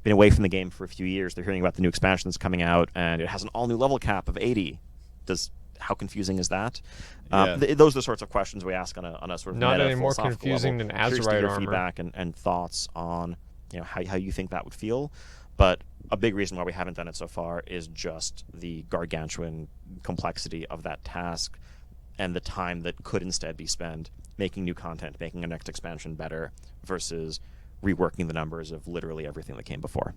away from the game for a few years, they're hearing about the new expansion that's coming out, and it has an all-new level cap of 80. How confusing is that? Those are the sorts of questions we ask on a sort of Not meta any more philosophical confusing level. than Curious to Azerite hear armor. feedback and thoughts on how you think that would feel. But a big reason why we haven't done it so far is just the gargantuan complexity of that task and the time that could instead be spent making new content, making a next expansion better, versus reworking the numbers of literally everything that came before.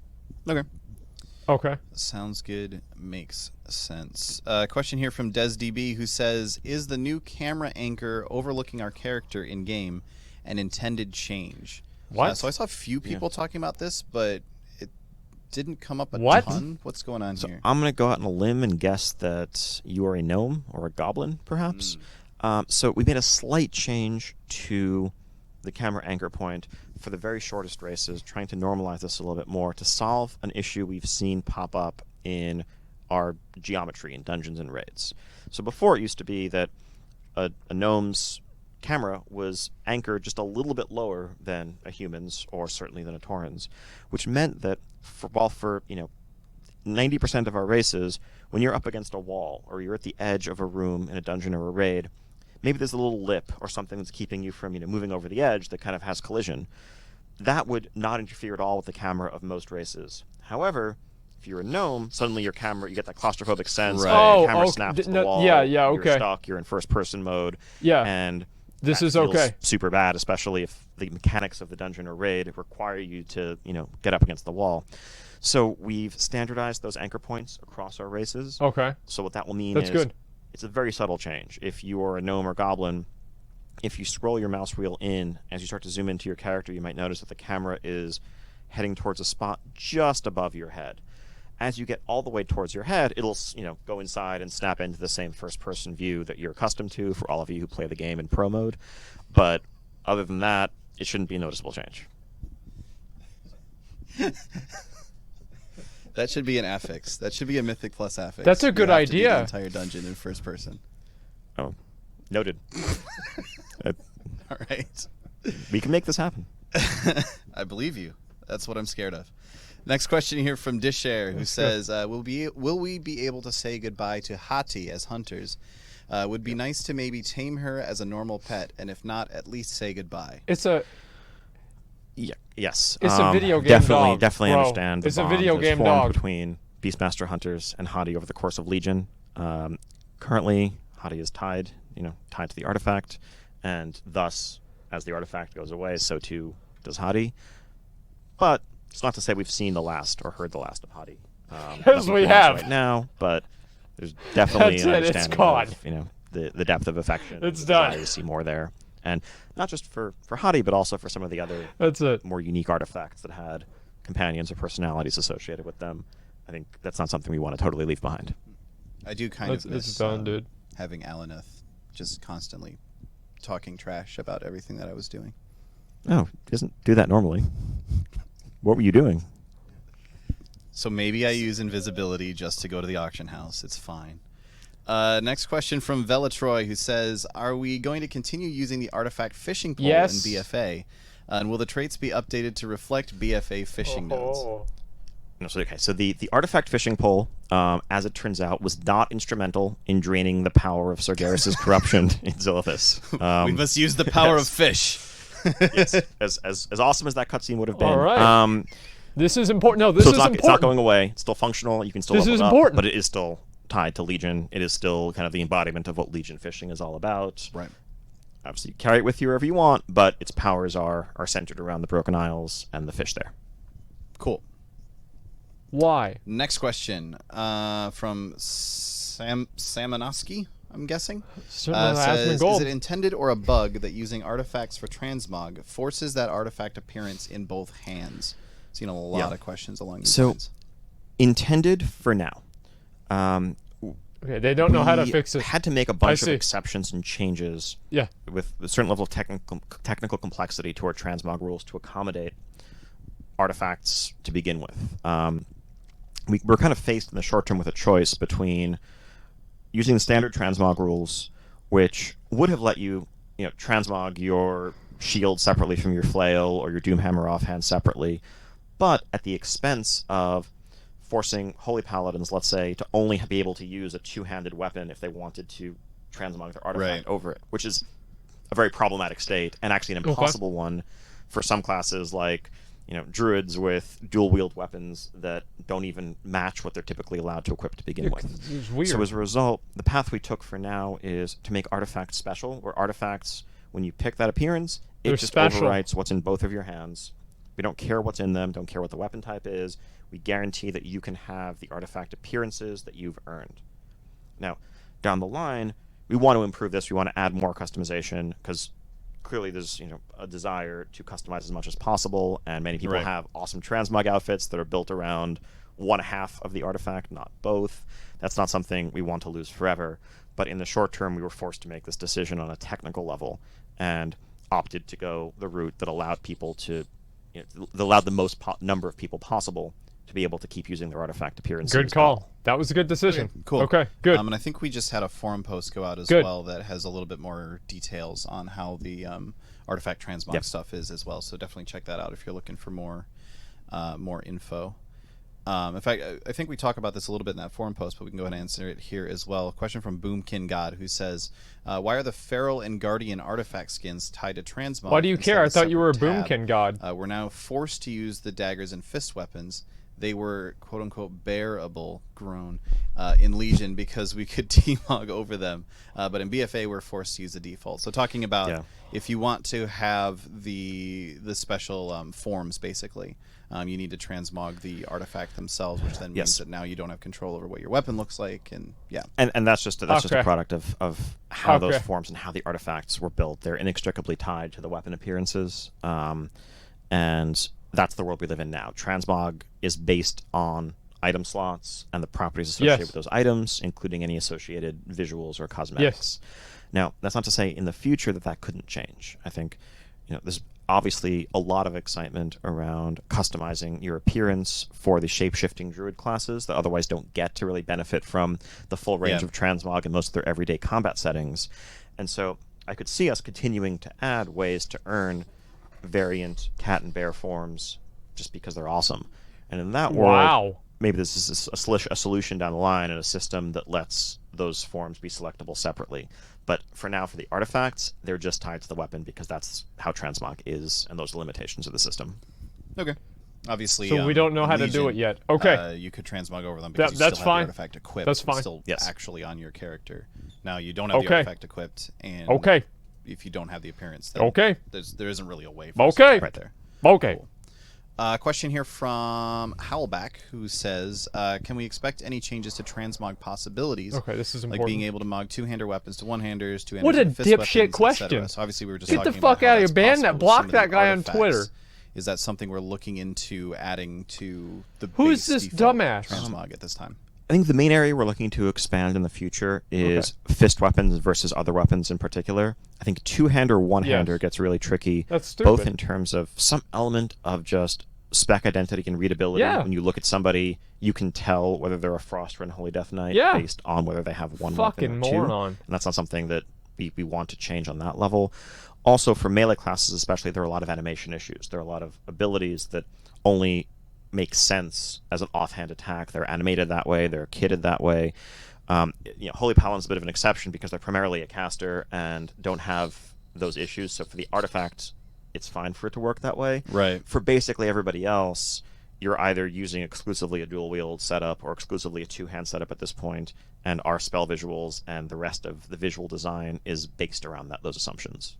Okay. Sounds good. Makes sense. Question here from DesDB, who says, "Is the new camera anchor overlooking our character in game an intended change?" What? So I saw a few people talking about this, but it didn't come up a ton. What's going on here? I'm going to go out on a limb and guess that you are a gnome or a goblin, perhaps. So we made a slight change to the camera anchor point for the very shortest races, trying to normalize this a little bit more to solve an issue we've seen pop up in our geometry in dungeons and raids. So before it used to be that a gnome's camera was anchored just a little bit lower than a human's, or certainly than a tauren's, which meant that for 90% of our races, when you're up against a wall or you're at the edge of a room in a dungeon or a raid, maybe there's a little lip or something that's keeping you from moving over the edge that kind of has collision. That would not interfere at all with the camera of most races. However, if you're a gnome, suddenly your camera, you get that claustrophobic sense. Right. The camera snaps to the wall. You're stuck. You're in first-person mode. And this is feels okay. super bad, especially if the mechanics of the dungeon or raid require you to, get up against the wall. So we've standardized those anchor points across our races. Okay. So what that will mean That's is good. it's a very subtle change. If you are a gnome or goblin, if you scroll your mouse wheel in, as you start to zoom into your character, you might notice that the camera is heading towards a spot just above your head. As you get all the way towards your head, it'll go inside and snap into the same first-person view that you're accustomed to for all of you who play the game in pro mode. But other than that, it shouldn't be a noticeable change. That should be an affix. That should be a Mythic Plus affix. That's a good You have to do idea. the entire dungeon in first person. Oh, noted. All right. We can make this happen. I believe you. That's what I'm scared of. Next question here from Dishair, who says, will we be able to say goodbye to Hati as hunters? Would be nice to maybe tame her as a normal pet, and if not, at least say goodbye. It's a yes. It's a video game definitely, dog. Definitely Bro, understand. it's the a bond video that's game formed dog. between Beastmaster hunters and Hati over the course of Legion. Currently, Hati is tied to the artifact, and thus, as the artifact goes away, so too does Hati. But it's not to say we've seen the last or heard the last of Hati. Yes, we have right now, but there's definitely an That's it, it's understanding gone. of the depth of affection. It's and done. desire to see more there, and not just for Hati, but also for some of the other That's it. more unique artifacts that had companions or personalities associated with them. I think that's not something we want to totally leave behind. I do kind of miss It's done, dude. having Alaneth just constantly talking trash about everything that I was doing. No, he doesn't do that normally. What were you doing? So maybe I use invisibility just to go to the auction house. It's fine. Next question from Velatroy, who says, are we going to continue using the artifact fishing pole Yes. in BFA? And will the traits be updated to reflect BFA fishing nodes? No, so the artifact fishing pole, as it turns out, was not instrumental in draining the power of Sargeras' corruption in Zilithus. We must use the power yes. of fish. Yes, as awesome as that cutscene would have been. All right. This is important. No, this so is important. it's not going away. It's still functional. You can still This level is it up, important. but it is still tied to Legion. It is still kind of the embodiment of what Legion fishing is all about. Right. Obviously, you carry it with you wherever you want, but its powers are centered around the Broken Isles and the fish there. Cool. Why? Next question from Samanoski, I'm guessing. Says, Asmongold. is it intended or a bug that using artifacts for transmog forces that artifact appearance in both hands? Seen a lot of questions along these lines. Intended for now. Okay, they don't know how to We fix it. had to make a bunch of see. exceptions and changes Yeah. with a certain level of technical complexity to our transmog rules to accommodate artifacts to begin with. We're kind of faced in the short term with a choice between using the standard transmog rules, which would have let you, transmog your shield separately from your flail or your Doomhammer offhand separately, but at the expense of forcing Holy Paladins, let's say, to only be able to use a two-handed weapon if they wanted to transmog their artifact over it, which is a very problematic state and actually an impossible one for some classes like druids with dual-wield weapons that don't even match what they're typically allowed to equip to begin with. It's weird. So as a result, the path we took for now is to make artifacts special, where artifacts, when you pick that appearance, it They're just special. overwrites what's in both of your hands. We don't care what's in them, don't care what the weapon type is. We guarantee that you can have the artifact appearances that you've earned. Now, down the line, we want to improve this. We want to add more customization, because clearly there's a desire to customize as much as possible, and many people have awesome transmog outfits that are built around one half of the artifact, not both. That's not something we want to lose forever, but in the short term we were forced to make this decision on a technical level and opted to go the route that allowed people to that allowed the most number of people possible to be able to keep using their artifact appearances. Good call. That was a good decision. Okay, cool. Okay, good. And I think we just had a forum post go out as Good. well that has a little bit more details on how the artifact transmog stuff is as well. So definitely check that out if you're looking for more info. In fact, I think we talk about this a little bit in that forum post, but we can go ahead and answer it here as well. A question from Boomkin God, who says, why are the Feral and Guardian artifact skins tied to transmog? Why do you instead care? of I thought you were a separate tab? Boomkin God. We're now forced to use the daggers and fist weapons. they were quote unquote bearable grown in Legion because we could demog over them, but in BFA we're forced to use the default. So talking about if you want to have the special forms, basically, you need to transmog the artifact themselves, which then means that now you don't have control over what your weapon looks like, and and that's just a product of how those forms and how the artifacts were built. They're inextricably tied to the weapon appearances, and that's the world we live in now. Transmog is based on item slots and the properties associated with those items, including any associated visuals or cosmetics. Now, that's not to say in the future that couldn't change. I think, there's obviously a lot of excitement around customizing your appearance for the shape-shifting druid classes that otherwise don't get to really benefit from the full range of transmog in most of their everyday combat settings. And so I could see us continuing to add ways to earn variant cat and bear forms just because they're awesome. And in that world, maybe this is a solution down the line in a system that lets those forms be selectable separately. But for now, for the artifacts, they're just tied to the weapon because that's how transmog is, and those are limitations of the system. Okay. Obviously, so we don't know how to do it yet. Okay. You could transmog over them because you still have the artifact equipped. That's fine. It's still actually on your character. Now, you don't have the artifact equipped, and if you don't have the appearance, then there isn't really a way for us right there. Cool. Question here from Howlback, who says, can we expect any changes to transmog possibilities? Okay, this is important. Like being able to mog two-hander weapons to one-handers, two-handers what a to fist dipshit weapons, question. So obviously we were just Get talking the fuck about out of here, ban that. Block that guy on Twitter. Is that something we're looking into adding to the Who's this dumbass? transmog at this time? I think the main area we're looking to expand in the future is fist weapons versus other weapons in particular. I think two-hander, one-hander gets really tricky, both in terms of some element of just spec identity and readability. When you look at somebody, you can tell whether they're a Frost or an Holy Death Knight based on whether they have one weapon or two. And that's not something that we want to change on that level. Also, for melee classes especially, there are a lot of animation issues. There are a lot of abilities that only make sense as an offhand attack. They're animated that way. They're kitted that way. Holy Paladin's a bit of an exception because they're primarily a caster and don't have those issues. So for the artifact, it's fine for it to work that way. Right. For basically everybody else, you're either using exclusively a dual wield setup or exclusively a two-hand setup at this point, and our spell visuals and the rest of the visual design is based around those assumptions.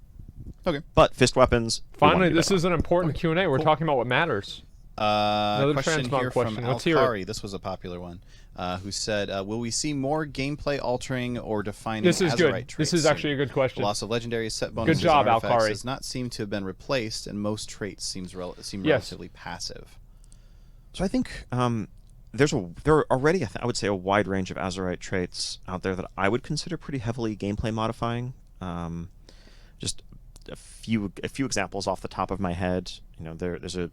Okay. But fist weapons... Finally, this is an important Q&A. We're talking about what matters. Another question here from Alkari. This was a popular one. Who said, will we see more gameplay altering or defining Azerite traits? This is actually a good question. The loss of legendary set bonuses and artifacts does not seem to have been replaced, and most traits seem relatively passive. So I think there are already, I would say, a wide range of Azerite traits out there that I would consider pretty heavily gameplay modifying. Just a few examples off the top of my head. There's a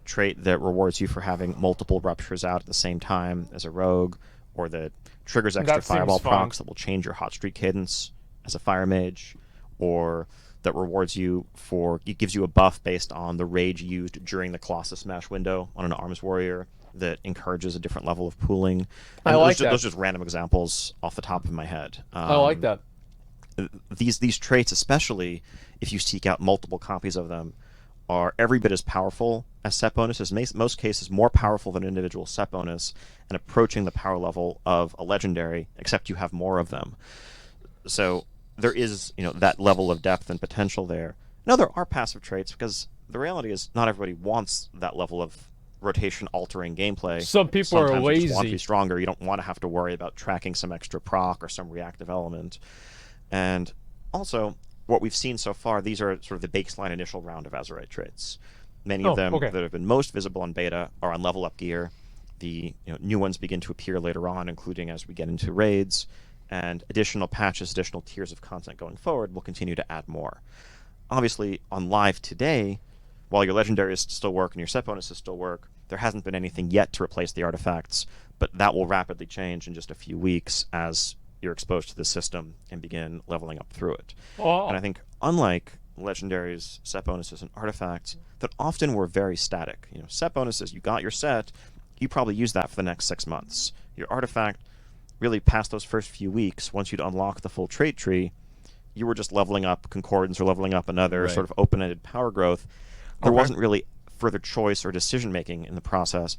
trait that rewards you for having multiple ruptures out at the same time as a rogue, or that triggers extra fireball procs that will change your hot streak cadence as a fire mage, or that rewards you it gives you a buff based on the rage used during the Colossus Smash window on an Arms Warrior that encourages a different level of pooling. And those are just random examples off the top of my head. I like that. These traits, especially if you seek out multiple copies of them, are every bit as powerful as set bonuses, in most cases more powerful than an individual set bonus, and approaching the power level of a legendary, except you have more of them. So there is that level of depth and potential there. Now, there are passive traits, because the reality is not everybody wants that level of rotation-altering gameplay. Some people are lazy. You just want to be stronger. You don't want to have to worry about tracking some extra proc or some reactive element. And also, what we've seen so far, these are sort of the baseline initial round of Azerite traits. Many of them that have been most visible on beta are on level up gear. The new ones begin to appear later on, including as we get into raids, and additional patches, additional tiers of content going forward will continue to add more. Obviously, on live today, while your legendaries still work and your set bonuses still work, there hasn't been anything yet to replace the artifacts, but that will rapidly change in just a few weeks as you're exposed to the system and begin leveling up through it. And I think, unlike legendaries, set bonuses, and artifacts that often were very static, set bonuses, you got your set, you probably use that for the next 6 months. Your artifact, really past those first few weeks, once you'd unlock the full trait tree, you were just leveling up Concordance or leveling up another sort of open-ended power growth. There wasn't really further choice or decision-making in the process.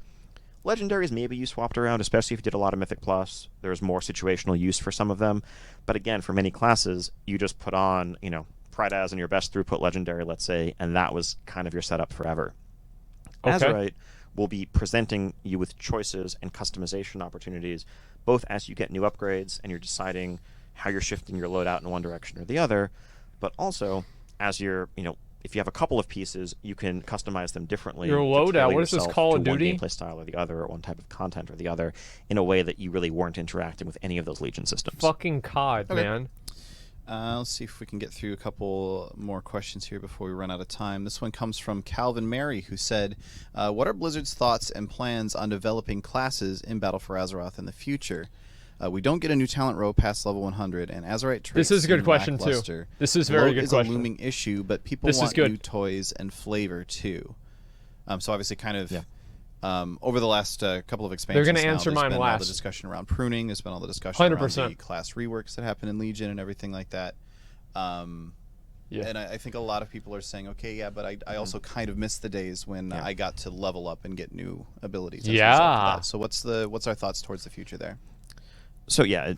Legendaries maybe you swapped around, especially if you did a lot of Mythic Plus. There's more situational use for some of them. But again, for many classes, you just put on, Pride as in your best throughput Legendary, let's say, and that was kind of your setup forever. Okay. Azerite will be presenting you with choices and customization opportunities, both as you get new upgrades and you're deciding how you're shifting your loadout in one direction or the other, but also as you're, if you have a couple of pieces, you can customize them differently. Your loadout, what is this, Call of Duty? One gameplay style or the other, or one type of content or the other, in a way that you really weren't interacting with any of those Legion systems. Fucking COD, man. Let's see if we can get through a couple more questions here before we run out of time. This one comes from Calvin Mary, who said, what are Blizzard's thoughts and plans on developing classes in Battle for Azeroth in the future? We don't get a new talent row past level 100, and Azerite traits This is a good seem question, too. lackluster. This is a very good is question. a looming issue, but people want new toys and flavor, too. So obviously kind of... Yeah. Over the last couple of expansions, They're going to answer there's mine been last. all the discussion around pruning. There's been all the discussion 100%. around the class reworks that happen in Legion and everything like that. Yeah. And I think a lot of people are saying, okay, yeah, but I also kind of miss the days when I got to level up and get new abilities. As a result of that. So what's our thoughts towards the future there? So yeah,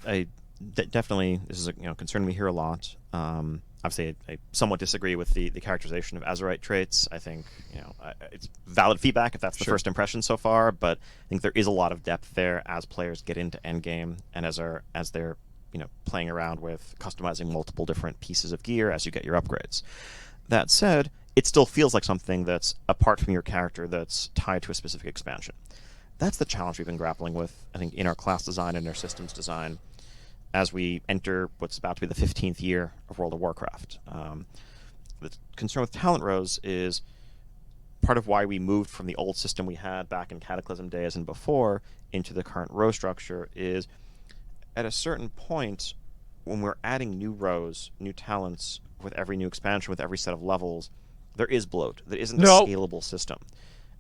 definitely this is a concern we hear a lot. Obviously, I somewhat disagree with the characterization of Azerite traits. I think it's valid feedback if that's the first impression so far, but I think there is a lot of depth there as players get into endgame and as they're playing around with customizing multiple different pieces of gear as you get your upgrades. That said, it still feels like something that's apart from your character that's tied to a specific expansion. That's the challenge we've been grappling with, I think, in our class design and our systems design as we enter what's about to be the 15th year of World of Warcraft. The concern with talent rows is part of why we moved from the old system we had back in Cataclysm days and before into the current row structure is at a certain point when we're adding new rows, new talents with every new expansion, with every set of levels, there is bloat. There isn't a scalable system.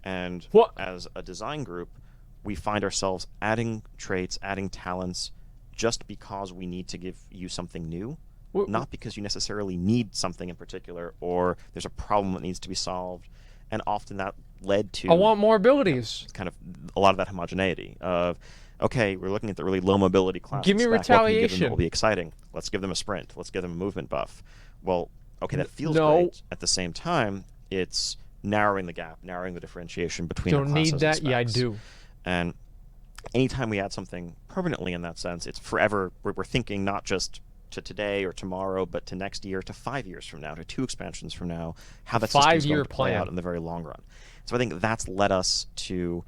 And as a design group, we find ourselves adding traits, adding talents, just because we need to give you something new, not because you necessarily need something in particular, or there's a problem that needs to be solved. And often that led to... I want more abilities. Kind of a lot of that homogeneity of, okay, we're looking at the really low mobility classes. Give me retaliation. What can you give them that will be exciting? Let's give them a sprint. Let's give them a movement buff. Well, okay, that feels great. At the same time, it's narrowing the gap, narrowing the differentiation between our classes. Don't need that? And Yeah, I do. And anytime we add something permanently in that sense, it's forever. We're thinking not just to today or tomorrow, but to next year, to 5 years from now, to 2 expansions from now, how that system is going to play out in the very long run. So I think that's led us to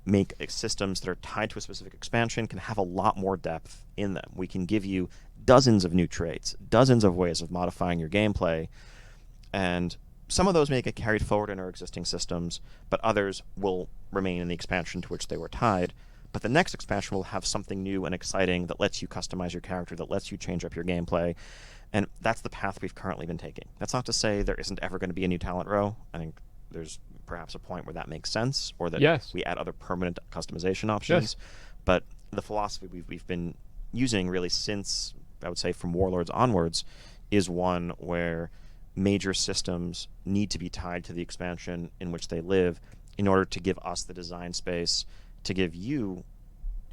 make systems that are tied to a specific expansion can have a lot more depth in them. We can give you dozens of new traits, dozens of ways of modifying your gameplay, and some of those may get carried forward in our existing systems, but others will remain in the expansion to which they were tied. But the next expansion will have something new and exciting that lets you customize your character, that lets you change up your gameplay, and that's the path we've currently been taking. That's not to say there isn't ever going to be a new talent row. I think there's perhaps a point where that makes sense, or that we add other permanent customization options. But the philosophy we've been using really since, I would say, from Warlords onwards, is one where major systems need to be tied to the expansion in which they live in order to give us the design space to give you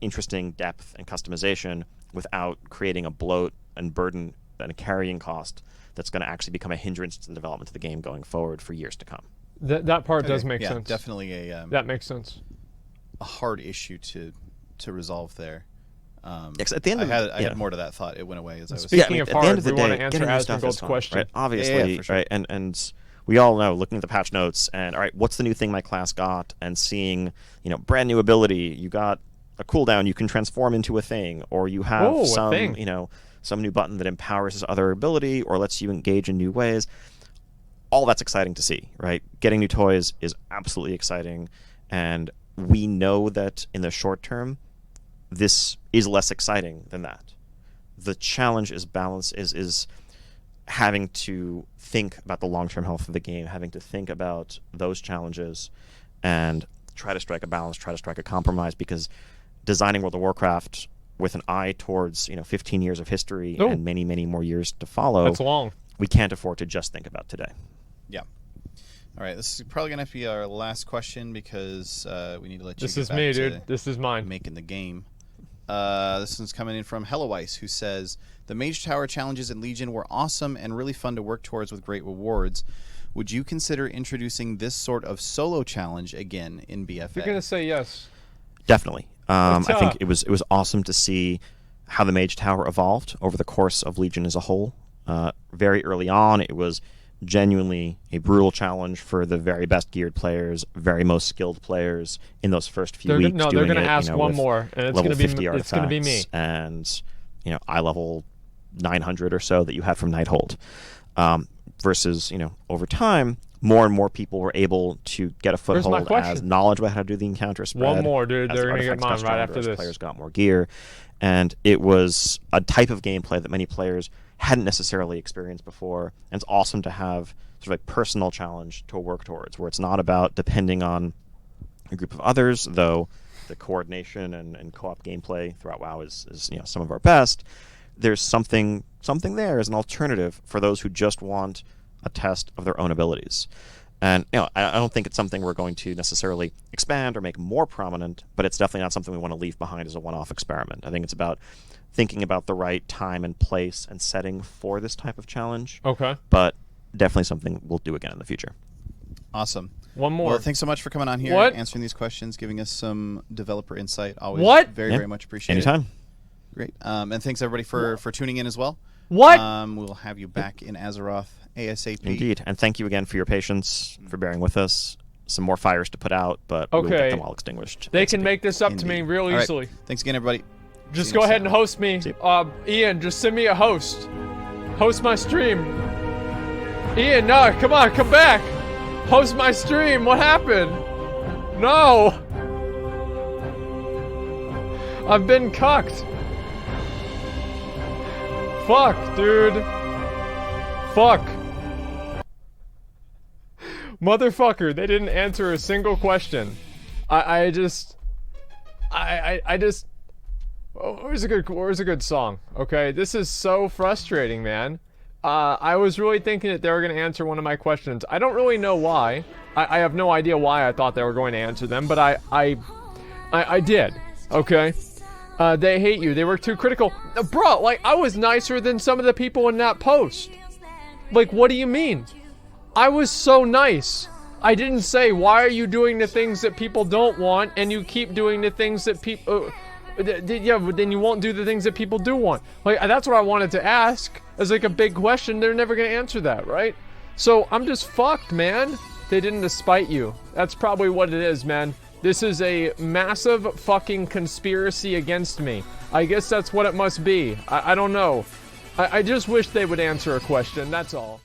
interesting depth and customization without creating a bloat and burden and a carrying cost that's going to actually become a hindrance to the development of the game going forward for years to come. That part does make sense. Definitely that makes sense. A hard issue to resolve there. At the end I had more to that thought. It went away as I was speaking at of the end of hard, the we day, want to answer Asmongold's question. Right? Obviously, for sure. right? And we all know, looking at the patch notes, and all right, what's the new thing my class got, and seeing, brand new ability. You got a cooldown. You can transform into a thing, or you have some new button that empowers this other ability, or lets you engage in new ways. All that's exciting to see, right? Getting new toys is absolutely exciting, and we know that in the short term, this is less exciting than that. The challenge is balance, is having to think about the long-term health of the game, having to think about those challenges and try to strike a balance, try to strike a compromise, because designing World of Warcraft with an eye towards 15 years of history and many, many more years to follow, that's long. We can't afford to just think about today. Yeah. All right, this is probably gonna have to be our last question because we need to let you. This get is back me, to dude. This is mine. Making the game. This one's coming in from Hellowice, who says the Mage Tower challenges in Legion were awesome and really fun to work towards with great rewards. Would you consider introducing this sort of solo challenge again in BFA? You're gonna say yes. Definitely. I What's think up? it was awesome to see how the Mage Tower evolved over the course of Legion as a whole. Very early on, it was genuinely a brutal challenge for the very best geared players, very most skilled players in those first few weeks. No, they're doing gonna it, ask one with more, and it's level gonna be 50 it's gonna be me. artifacts and eye level 900 or so that you had from Nighthold. Versus over time, more and more people were able to get a Where's my foothold question? as knowledge about how to do the encounter spread. One more, dude. as They're the gonna get artifacts got mine right stronger, after as this. players got more gear, and it was a type of gameplay that many players hadn't necessarily experienced before. And it's awesome to have sort of like personal challenge to work towards, where it's not about depending on a group of others, though the coordination and co-op gameplay throughout WoW is some of our best. There's something there as an alternative for those who just want a test of their own abilities. And I don't think it's something we're going to necessarily expand or make more prominent, but it's definitely not something we want to leave behind as a one-off experiment. I think it's about thinking about the right time and place and setting for this type of challenge. Okay. But definitely something we'll do again in the future. Awesome. One more. Well, thanks so much for coming on here, What? answering these questions, giving us some developer insight. Always What? very much appreciated. Anytime. Great. And thanks everybody for tuning in as well. What? We'll have you back in Azeroth ASAP. Indeed. And thank you again for your patience, for bearing with us. Some more fires to put out, but we'll Okay. get them all extinguished. They can make this up to me Indeed. real All right. easily. Thanks again, everybody. Just See you go next ahead and time. host me. See Ian, just send me a host. Host my stream. Ian, no, come on, come back. Host my stream. What happened? No. I've been cucked. Fuck, dude. Fuck. Motherfucker, they didn't answer a single question. I just... Oh, where's a good song? Okay, this is so frustrating, man. I was really thinking that they were going to answer one of my questions. I don't really know why. I have no idea why I thought they were going to answer them, but I did. Okay. They hate you. They were too critical. Bro, like, I was nicer than some of the people in that post. Like, what do you mean? I was so nice. I didn't say, why are you doing the things that people don't want, and you keep doing the things that people... yeah, but then you won't do the things that people do want. Like, that's what I wanted to ask. As like a big question. They're never going to answer that, right? So, I'm just fucked, man. They didn't despite you. That's probably what it is, man. This is a massive fucking conspiracy against me. I guess that's what it must be. I don't know. I just wish they would answer a question, that's all.